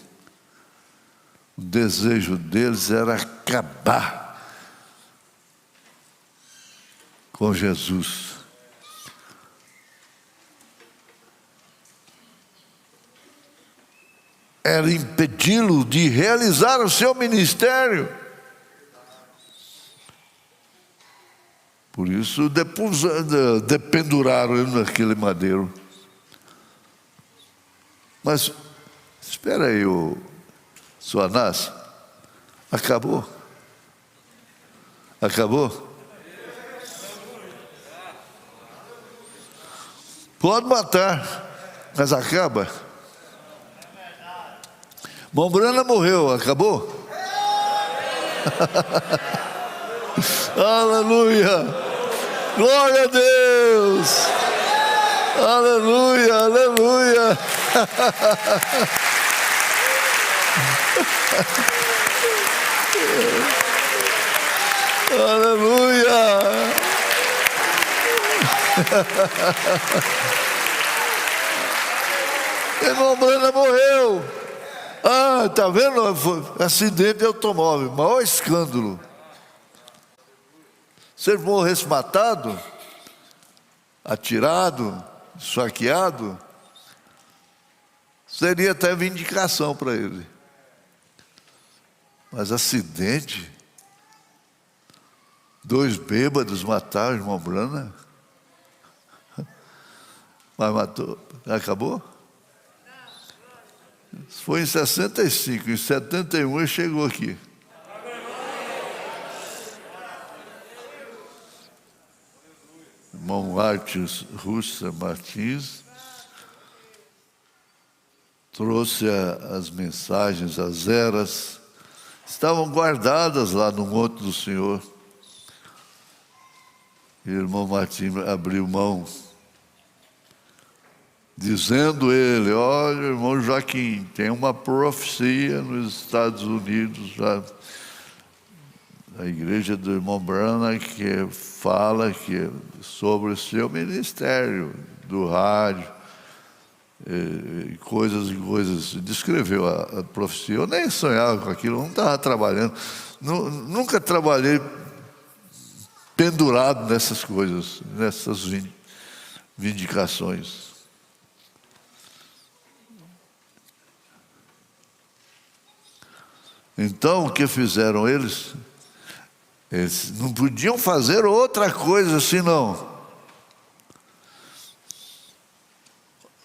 S1: O desejo deles era acabar com Jesus. Era impedi-lo de realizar o seu ministério. Por isso, depois dependuraram ele naquele madeiro. Mas, espera aí, seu Anás, acabou? Acabou? Pode matar, mas acaba. Mombrana morreu, acabou? Aleluia! Glória a Deus! Aleluia, aleluia! Aleluia! Irmão Brana morreu. Ah, tá vendo? Foi acidente de automóvel, maior escândalo. Se ele morresse matado, atirado, esfaqueado, seria até vindicação para ele. Mas acidente, 2 bêbados mataram o irmão Brana. Mas matou, acabou? Foi em 65, em 71 ele chegou aqui. Irmão Martins Russa Martins trouxe as mensagens, as eras, estavam guardadas lá no Monte do Senhor. E o irmão Martins abriu mão, dizendo ele: olha, irmão Joaquim, tem uma profecia nos Estados Unidos, a igreja do irmão Brana, que fala sobre o seu ministério do rádio, coisas. Descreveu a profecia. Eu nem sonhava com aquilo, não estava trabalhando. Nunca trabalhei pendurado nessas coisas, nessas vindicações. Então, o que fizeram eles? Eles não podiam fazer outra coisa senão.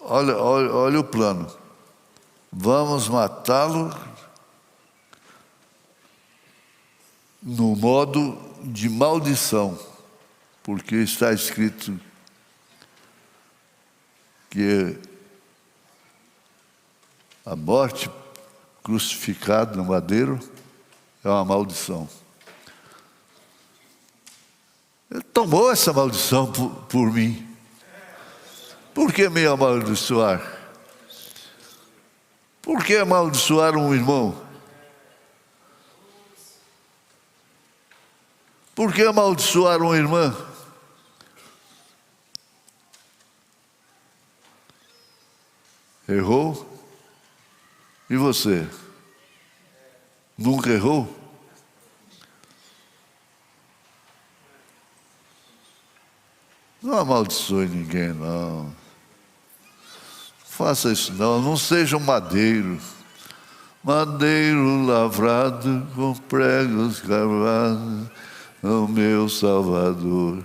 S1: Olha o plano. Vamos matá-lo no modo de maldição, porque está escrito que a morte crucificado no madeiro é uma maldição. Ele tomou essa maldição por mim. Por que me amaldiçoar? Por que amaldiçoar um irmão? Por que amaldiçoar uma irmã? Errou? E você? Nunca errou? Não amaldiçoe ninguém, não. Faça isso não. Não seja um madeiro. Madeiro lavrado com pregos cravados, o meu Salvador.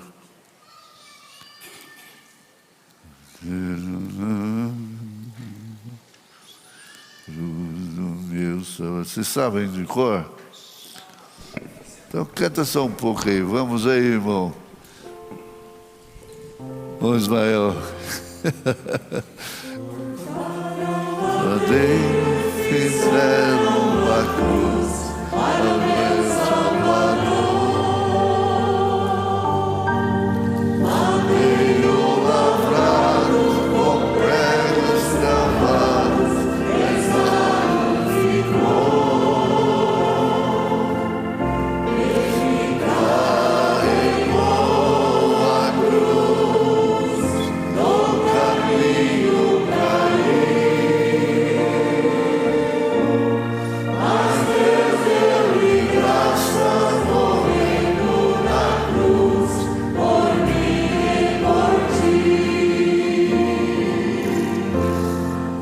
S1: Vocês sabem de cor? Então canta só um pouco aí. Vamos aí, irmão. Ô Ismael. Madeiro fizeram a cruz ao meu Salvador. Madeiro lavrado com pregos cravados, pesado ficou. Ele carregou a cruz no caminho caído. Mas Deus deu-lhe graça, morrendo na cruz por mim e por ti.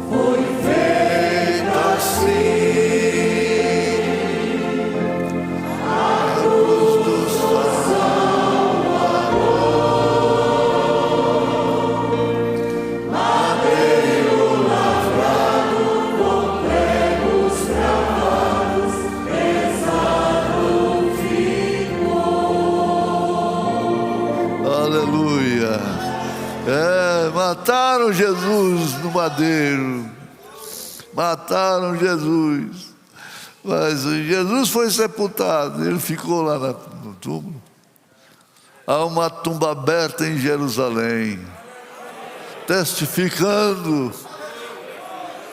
S1: Foi feito assim a cruz do Salvador. Madeiro lavrado com pregos cravados, pesado ficou. Aleluia. Mataram Jesus no madeiro. Mataram Jesus. Mas Jesus foi sepultado. Ele ficou lá no túmulo. Há uma tumba aberta em Jerusalém, testificando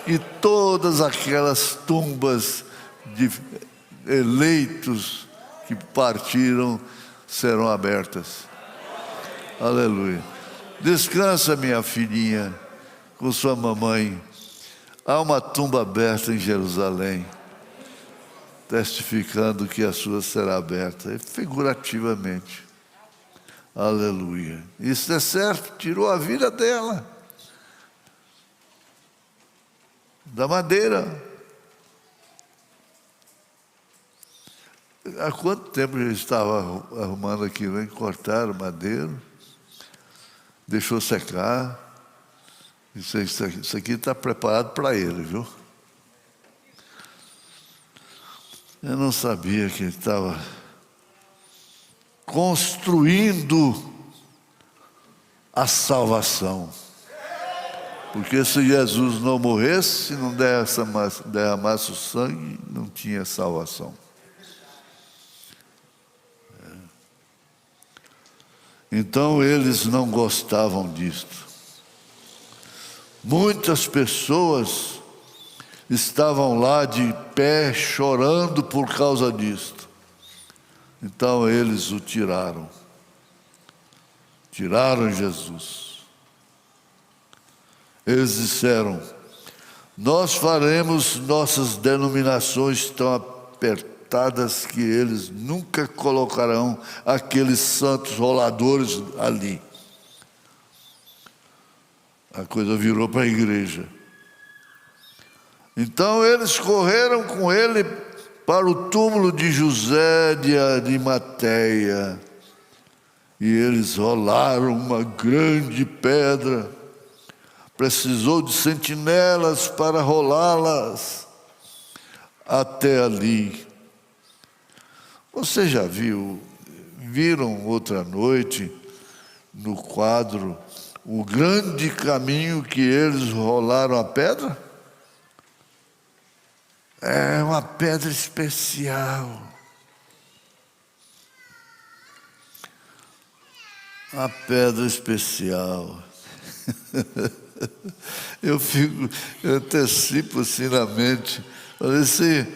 S1: que todas aquelas tumbas de eleitos que partiram serão abertas. Aleluia. Descansa, minha filhinha, com sua mamãe. Há uma tumba aberta em Jerusalém, testificando que a sua será aberta, figurativamente. Aleluia. Isso é certo, tirou a vida dela, da madeira. Há quanto tempo eu estava arrumando aquilo, hein? Cortaram madeira, deixou secar. Isso aqui está preparado para ele, viu? Eu não sabia que ele estava construindo a salvação. Porque se Jesus não morresse, se não derramasse o sangue, não tinha salvação. Então eles não gostavam disto. Muitas pessoas estavam lá de pé chorando por causa disto. Então eles o tiraram. Tiraram Jesus. Eles disseram: nós faremos nossas denominações tão apertadas que eles nunca colocarão aqueles santos roladores ali. A coisa virou para a igreja. Então eles correram com ele para o túmulo de José de Arimateia. E eles rolaram uma grande pedra. Precisou de sentinelas para rolá-las até ali. Você já viram outra noite no quadro o grande caminho que eles rolaram a pedra? É uma pedra especial. Uma pedra especial. Eu antecipo assim na mente. Falei assim,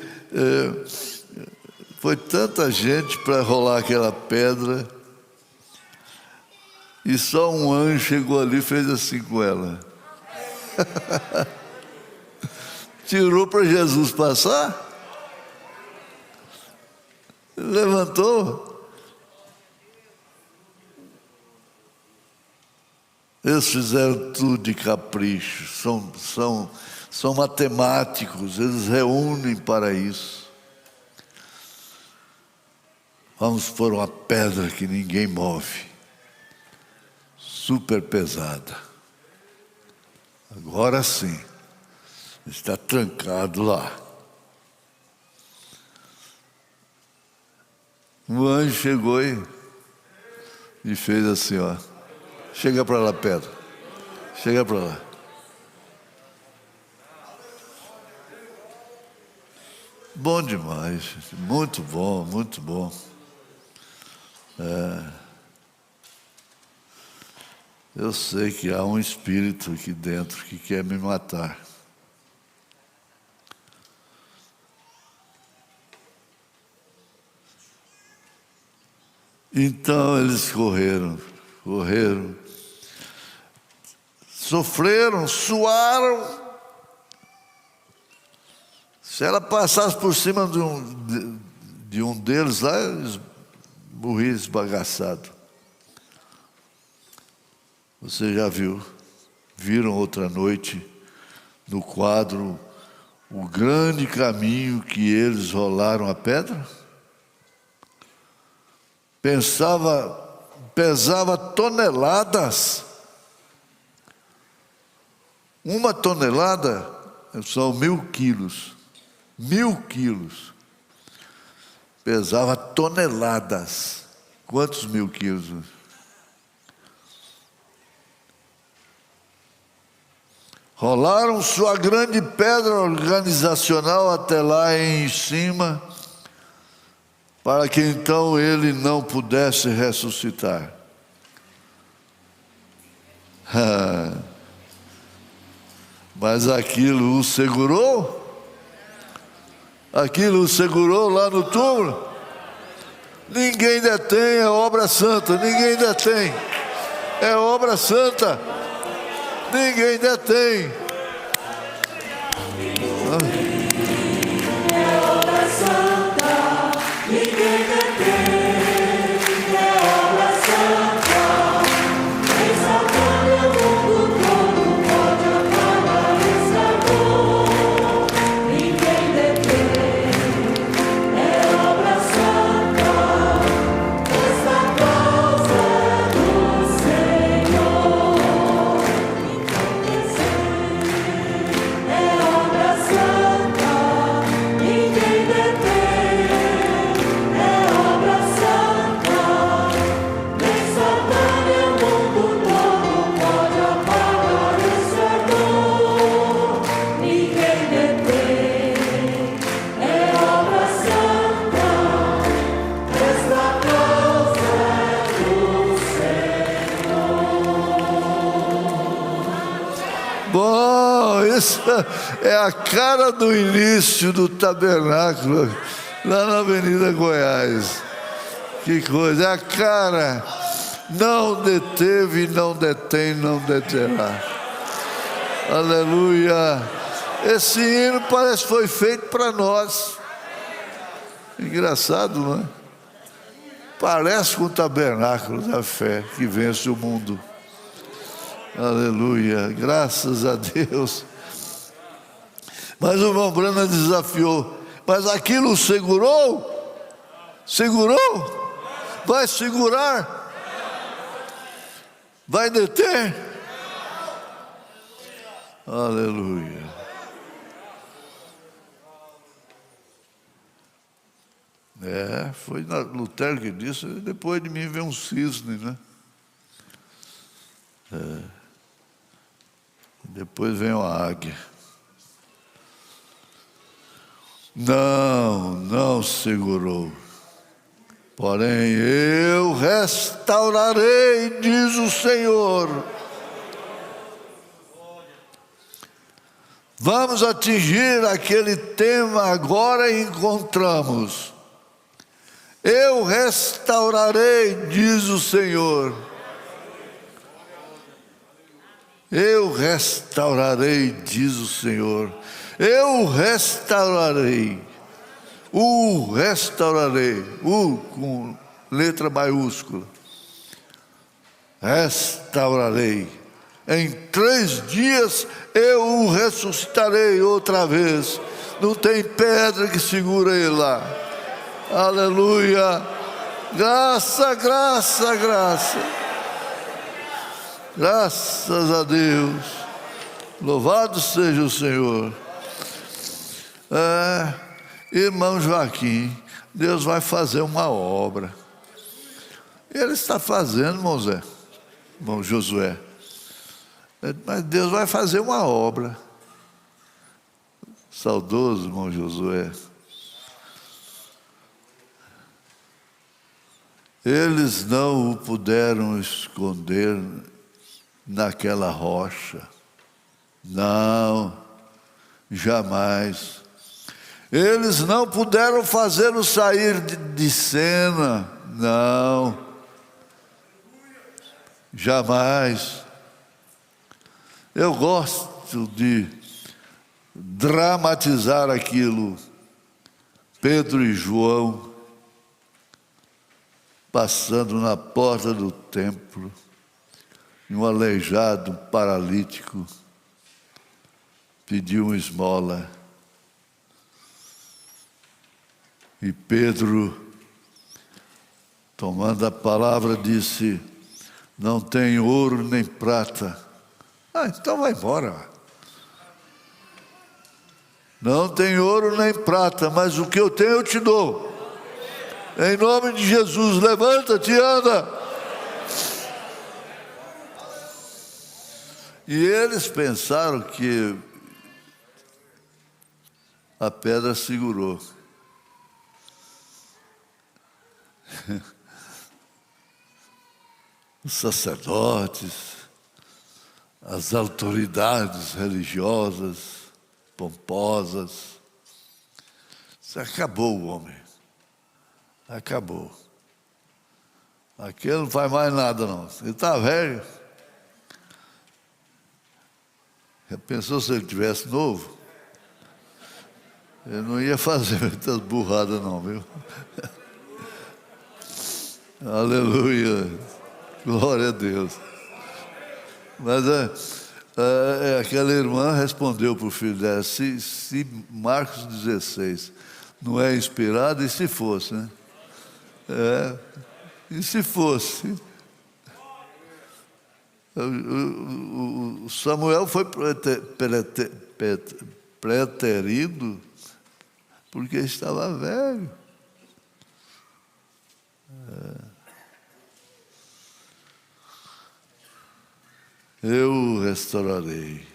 S1: foi tanta gente para rolar aquela pedra, e só um anjo chegou ali e fez assim com ela. Tirou para Jesus passar, levantou. Eles fizeram tudo de capricho, são matemáticos, eles reúnem para isso. Vamos pôr uma pedra que ninguém move, super pesada. Agora sim, está trancado lá. O anjo chegou e fez assim, ó. Chega para lá, pedra. Chega para lá. Bom demais, muito bom, muito bom. Eu sei que há um espírito aqui dentro que quer me matar. Então eles correram, sofreram, suaram. Se ela passasse por cima de um deles lá, eles morriam esbagaçados. Você já viram outra noite no quadro o grande caminho que eles rolaram a pedra? Pesava toneladas. Uma tonelada são 1.000 quilos. 1.000 quilos. Pesava toneladas. Quantos 1.000 quilos? Rolaram sua grande pedra organizacional até lá em cima, para que então ele não pudesse ressuscitar. Mas aquilo o segurou? Aquilo o segurou lá no túmulo? Ninguém detém, é obra santa. Ninguém detém, é obra santa. Ninguém detém.
S3: É obra santa, ninguém detém. É obra santa, exaltando o mundo todo, pode apagar essa dor. Ninguém detém. É obra santa, esta causa é do Senhor. Ninguém detém. É obra santa, ninguém detém. É obra santa, exaltando o mundo todo, pode apagar essa dor. Ninguém detém. É obra santa, esta causa é do
S1: Bom, isso é a cara do início do tabernáculo, lá na Avenida Goiás. Que coisa, é a cara. Não deteve, não detém, não deterá. Aleluia. Esse hino parece que foi feito para nós. Engraçado, não é? Parece com o tabernáculo da fé que vence o mundo. Aleluia, graças a Deus. Mas o irmão Branham desafiou. Mas aquilo segurou? Segurou? Vai segurar? Vai deter? Aleluia. Foi Lutero que disse. Depois de mim veio um cisne, né? Depois vem a águia. Não segurou. Porém, eu restaurarei, diz o Senhor. Vamos atingir aquele tema agora e encontramos. Eu restaurarei, diz o Senhor. Eu restaurarei, diz o Senhor. Eu restaurarei. Restaurarei. Com letra maiúscula. Restaurarei. Em 3 dias eu o ressuscitarei outra vez. Não tem pedra que segura ele lá. Aleluia. Graça, graça, graça. Graças a Deus. Louvado seja o Senhor. Irmão Joaquim, Deus vai fazer uma obra. Ele está fazendo, irmão Zé, irmão Josué. Mas Deus vai fazer uma obra. Saudoso irmão Josué. Eles não o puderam esconder naquela rocha. Não, jamais. Eles não puderam fazê-lo sair de cena. Não, jamais. Eu gosto de dramatizar aquilo. Pedro e João passando na porta do templo, e um aleijado, um paralítico, pediu uma esmola. E Pedro, tomando a palavra, disse: não tenho ouro nem prata. Então vai embora. Não tenho ouro nem prata, mas o que eu tenho eu te dou. Em nome de Jesus, levanta-te e anda. E eles pensaram que a pedra segurou. Os sacerdotes, as autoridades religiosas, pomposas. Acabou o homem. Acabou. Aquele não faz mais nada não. Ele está velho. Já pensou se ele tivesse novo? Ele não ia fazer muitas burradas não, viu? Aleluia. Glória a Deus. Mas aquela irmã respondeu para o filho dela, se Marcos 16 não é inspirado, e se fosse, né? E se fosse? O Samuel foi preterido porque estava velho. Eu o restaurarei.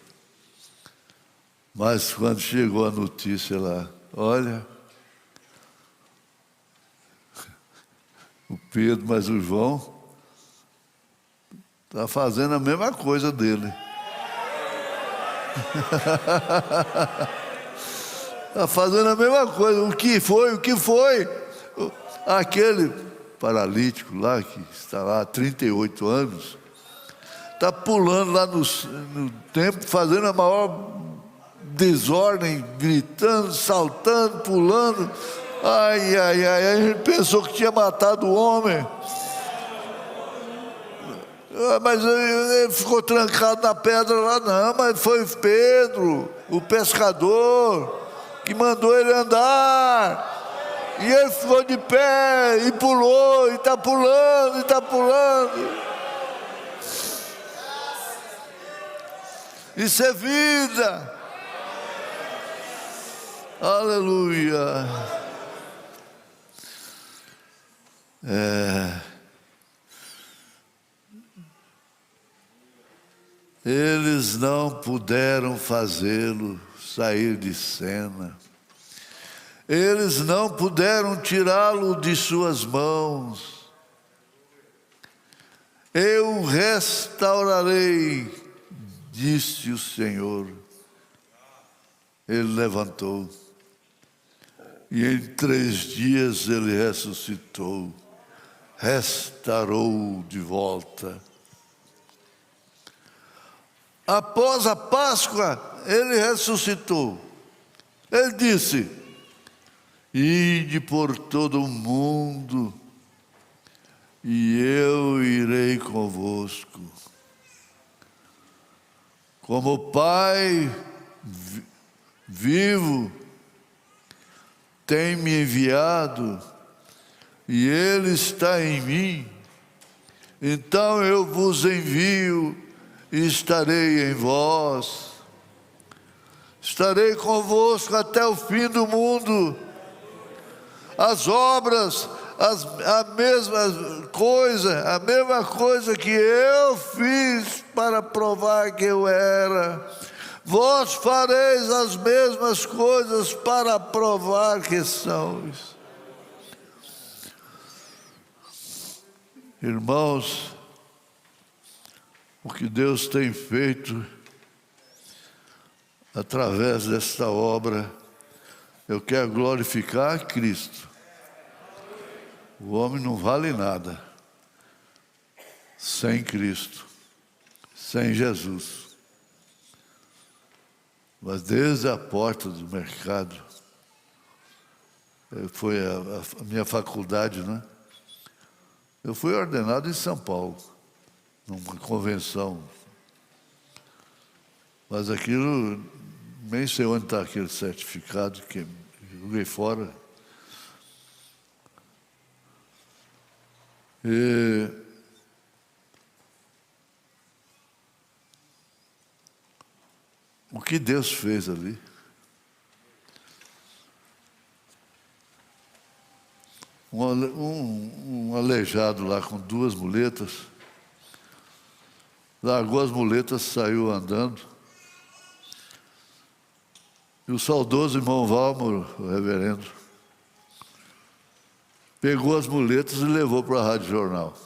S1: Mas quando chegou a notícia lá, olha, o Pedro, mas o João está fazendo a mesma coisa dele. Está fazendo a mesma coisa. O que foi? Aquele paralítico lá, que está lá há 38 anos, está pulando lá no templo, fazendo a maior desordem, gritando, saltando, pulando. Ai, a gente pensou que tinha matado o homem. Mas ele ficou trancado na pedra lá, não, mas foi Pedro, o pescador, que mandou ele andar. E ele ficou de pé, e pulou, e está pulando, e está pulando. Isso é vida. Aleluia. Eles não puderam fazê-lo sair de cena. Eles não puderam tirá-lo de suas mãos. Eu restaurarei, disse o Senhor. Ele levantou. E em 3 dias ele ressuscitou. Restaurou de volta. Após a Páscoa, ele ressuscitou. Ele disse: ide por todo o mundo, e eu irei convosco. Como o Pai vivo tem me enviado, e Ele está em mim, então eu vos envio e estarei em vós. Estarei convosco até o fim do mundo. As obras, a mesma coisa que eu fiz para provar que eu era, vós fareis as mesmas coisas para provar que sois. Irmãos, o que Deus tem feito através desta obra, eu quero glorificar a Cristo. O homem não vale nada sem Cristo, sem Jesus. Mas desde a porta do mercado, foi a minha faculdade, né? Eu fui ordenado em São Paulo, numa convenção. Mas aquilo, nem sei onde está aquele certificado que joguei fora. E o que Deus fez ali? Um aleijado lá com 2 muletas, largou as muletas, saiu andando. E o saudoso irmão Valmor, o reverendo, pegou as muletas e levou para a Rádio Jornal.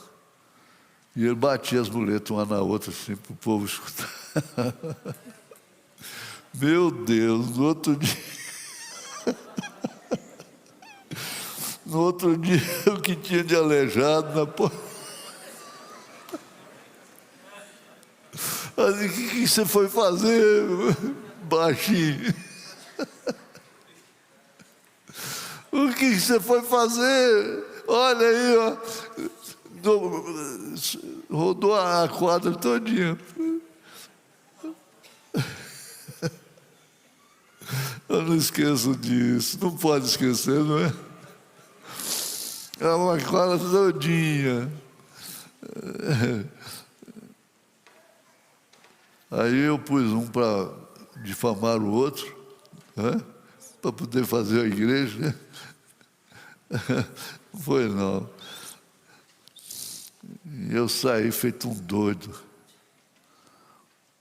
S1: E ele batia as muletas uma na outra, assim, para o povo escutar. Meu Deus, no outro dia, o que tinha de aleijado na porta. O que você foi fazer, baixinho? O que você foi fazer? Olha aí, ó. Rodou a quadra todinha. Eu não esqueço disso. Não pode esquecer, não é? É uma quadra todinha. Aí eu pus um para difamar o outro, né? Para poder fazer a igreja. Não foi não. Eu saí feito um doido,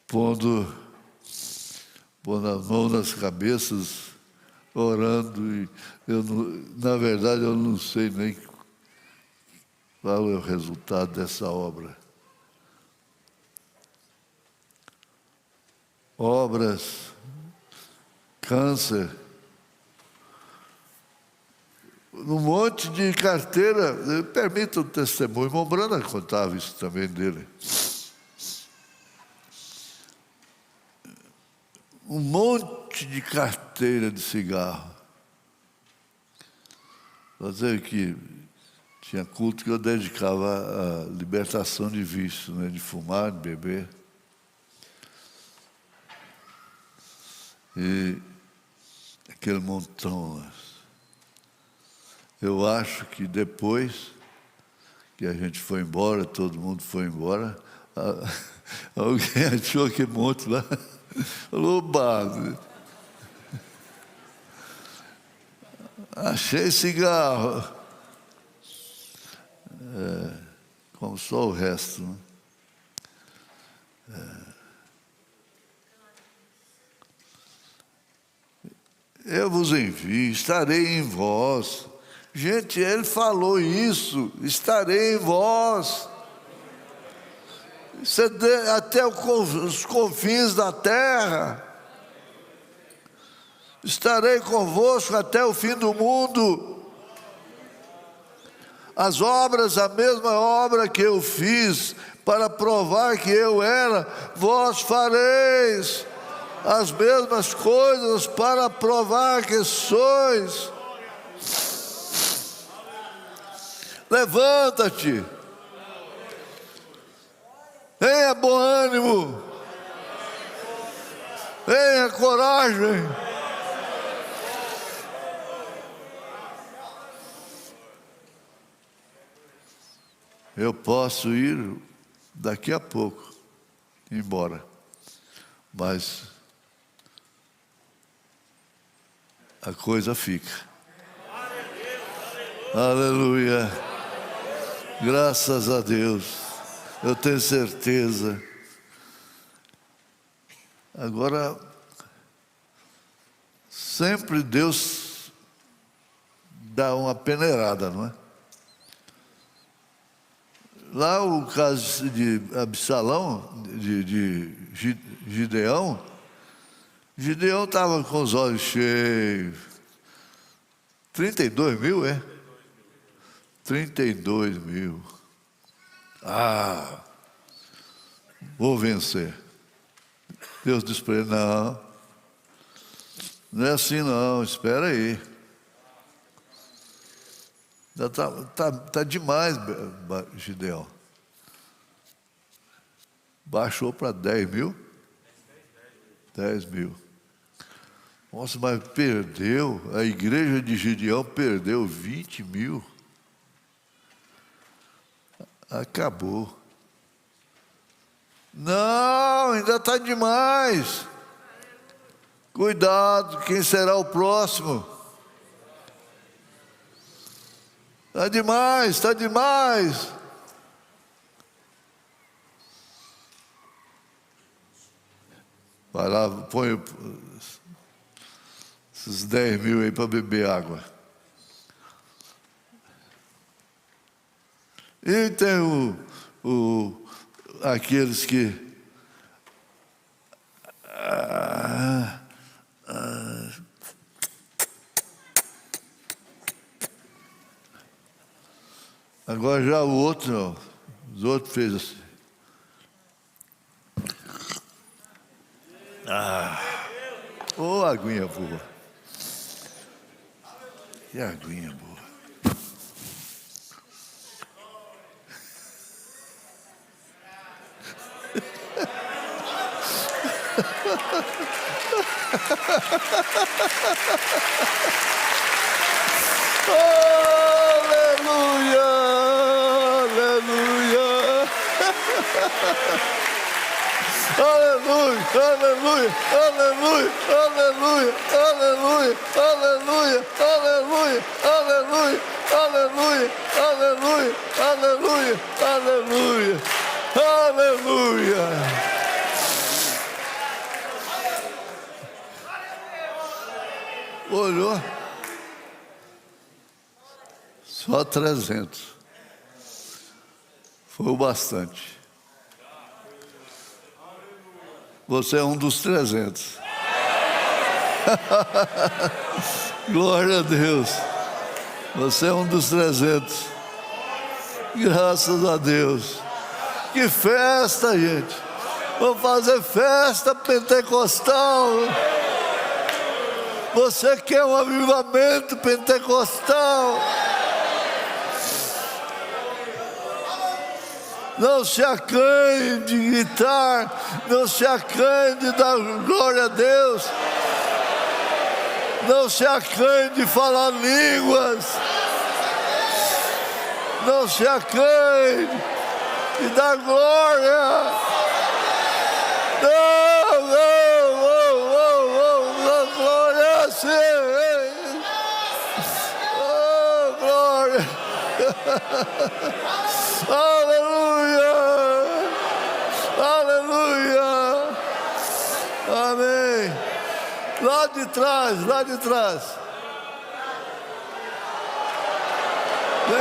S1: pondo a mão nas cabeças, orando, e na verdade eu não sei nem qual é o resultado dessa obra. Obras, câncer, um monte de carteira. Permita um testemunho. Irmão Brana contava isso também dele. Um monte de carteira de cigarro. Fazer que tinha culto que eu dedicava à libertação de vício, né? De fumar, de beber. E aquele montão lá. Eu acho que depois que a gente foi embora, todo mundo foi embora, alguém achou aquele monte lá, falou, oba, achei cigarro. Como só o resto, né? Eu vos envio, estarei em vós. Gente, ele falou isso, estarei em vós. Isso é até os confins da terra. Estarei convosco até o fim do mundo. As obras, a mesma obra que eu fiz para provar que eu era, vós fareis. As mesmas coisas para provar que sois. Levanta-te. Tenha bom ânimo. Tenha coragem. Eu posso ir daqui a pouco embora, mas a coisa fica. Aleluia. Graças a Deus. Eu tenho certeza. Agora, sempre Deus dá uma peneirada, não é? Lá o caso de Absalão, de Gideão, Gideão estava com os olhos cheios. 32 mil, é? 32 mil. Vou vencer. Deus disse para ele, não é assim não, espera aí. Tá demais, Gideão. Baixou para 10 mil? 10 mil. Nossa, mas perdeu, a igreja de Gideão perdeu 20 mil. Acabou. Não, ainda está demais. Cuidado, quem será o próximo? Está demais, está demais. Vai lá, põe esses 10 mil aí para beber água. E tem aqueles que agora já o outro, não. Os outros fez assim. Ô, aguinha boa. Que aguinha boa. Aleluia, aleluia. Aleluia, aleluia, aleluia, aleluia, aleluia, aleluia, aleluia, aleluia, aleluia, aleluia, aleluia, aleluia, aleluia. Olhou? Só 300. Foi o bastante. Você é um dos 300. Glória a Deus. Você é um dos 300. Graças a Deus. Que festa, gente. Vamos fazer festa pentecostal. Você quer um avivamento pentecostal? Não se acanhe de gritar, não se acanhe de dar glória a Deus, não se acanhe de falar línguas, não se acanhe de dar glória. Glória a Deus. Oh, glória. Aleluia! Aleluia! Amém! Lá de trás, lá de trás. Vem.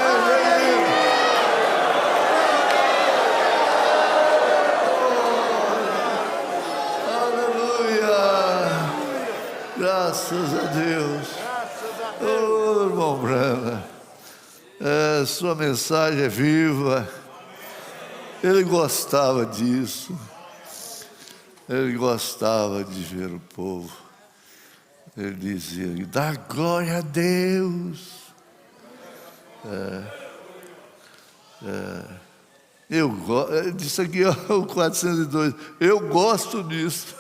S1: Aleluia! Graças a Deus. Oh, irmão Brana. Sua mensagem é viva. Ele gostava disso. Ele gostava de ver o povo. Ele dizia: dá glória a Deus. Eu gosto. Ele disse aqui, ó, o 402. Eu gosto disso.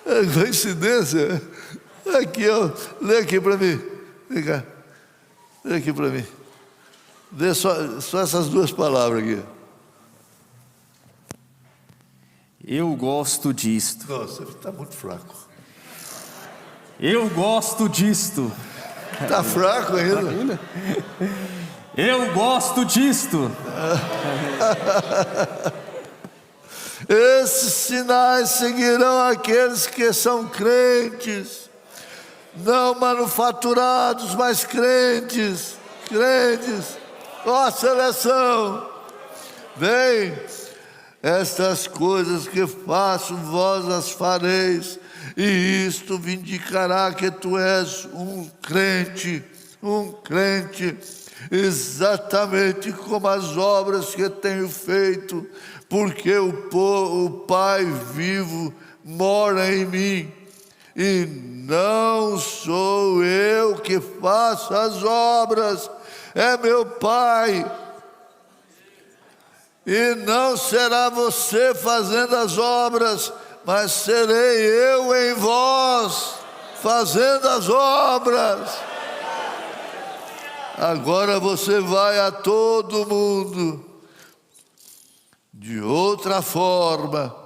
S1: É coincidência. Aqui, ó, lê aqui para mim. Vem cá. Lê aqui para mim. Lê só essas duas palavras aqui.
S4: Eu gosto disto.
S1: Nossa, está muito fraco.
S4: Eu gosto disto.
S1: Está fraco ainda?
S4: Eu gosto disto.
S1: Esses sinais seguirão aqueles que são crentes, não manufaturados, mas crentes. Ó a seleção. Vem, estas coisas que faço, vós as fareis, e isto vindicará que tu és um crente, exatamente como as obras que tenho feito, porque o Pai vivo mora em mim, e não sou eu que faço as obras, é meu Pai. E não será você fazendo as obras, mas serei eu em vós fazendo as obras. Agora você vai a todo mundo. De outra forma,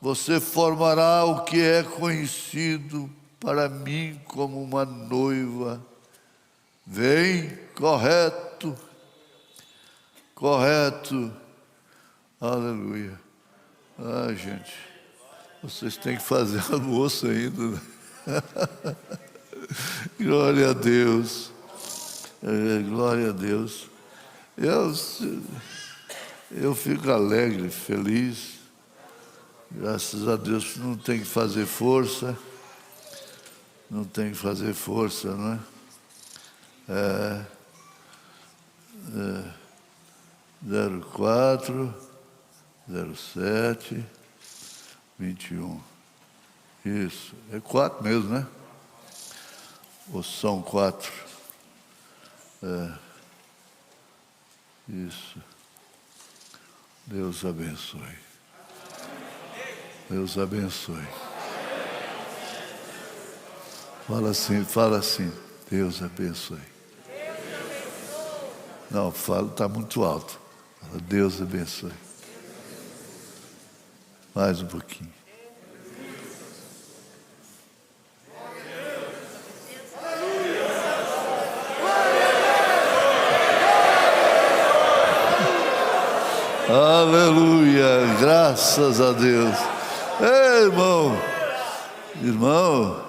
S1: você formará o que é conhecido para mim como uma noiva. Vem, correto. Aleluia. Gente, vocês têm que fazer almoço ainda, né? Glória a Deus. Glória a Deus. Eu fico alegre, feliz. Graças a Deus, não tem que fazer força. Não tem que fazer força, não é? 04 07, 21. Isso. É 4 mesmo, né? Ou são 4? Isso. Deus abençoe. Deus abençoe. Fala assim. Deus abençoe. Não, fala, está muito alto. Fala, Deus abençoe. Mais um pouquinho. Aleluia, graças a Deus. Ei, irmão,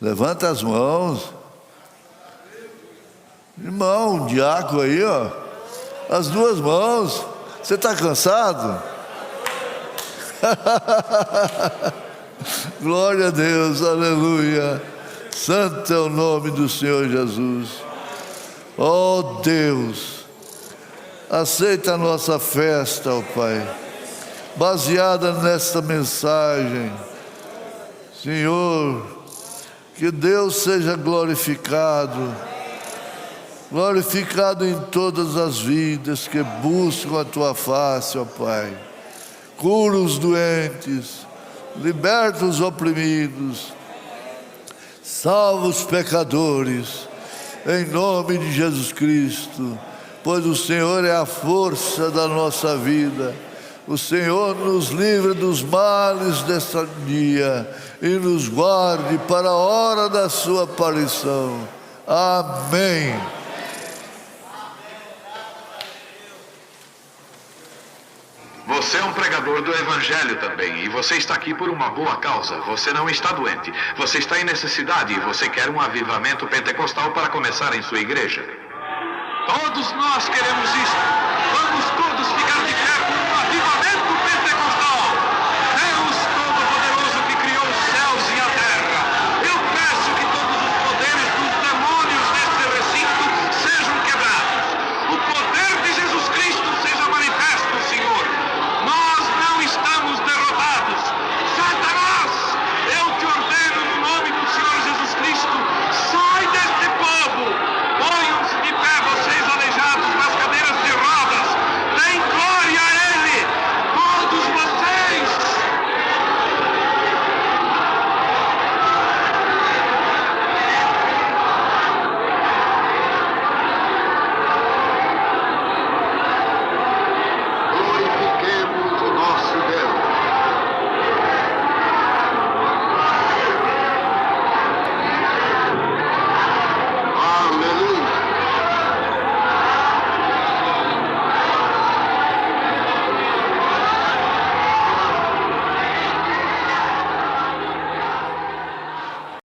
S1: levanta as mãos. Irmão, um diácono aí, ó, as 2 mãos. Você está cansado? Glória a Deus, aleluia. Santo é o nome do Senhor Jesus. Oh Deus, aceita a nossa festa, ó Pai, baseada nesta mensagem. Senhor, que Deus seja glorificado em todas as vidas que buscam a Tua face, ó Pai. Cura os doentes, liberta os oprimidos, salva os pecadores, em nome de Jesus Cristo, pois o Senhor é a força da nossa vida. O Senhor nos livra dos males desta dia e nos guarde para a hora da sua aparição. Amém.
S5: Você é um pregador do Evangelho também, e você está aqui por uma boa causa. Você não está doente, você está em necessidade e você quer um avivamento pentecostal para começar em sua igreja. Todos nós queremos isso. Vamos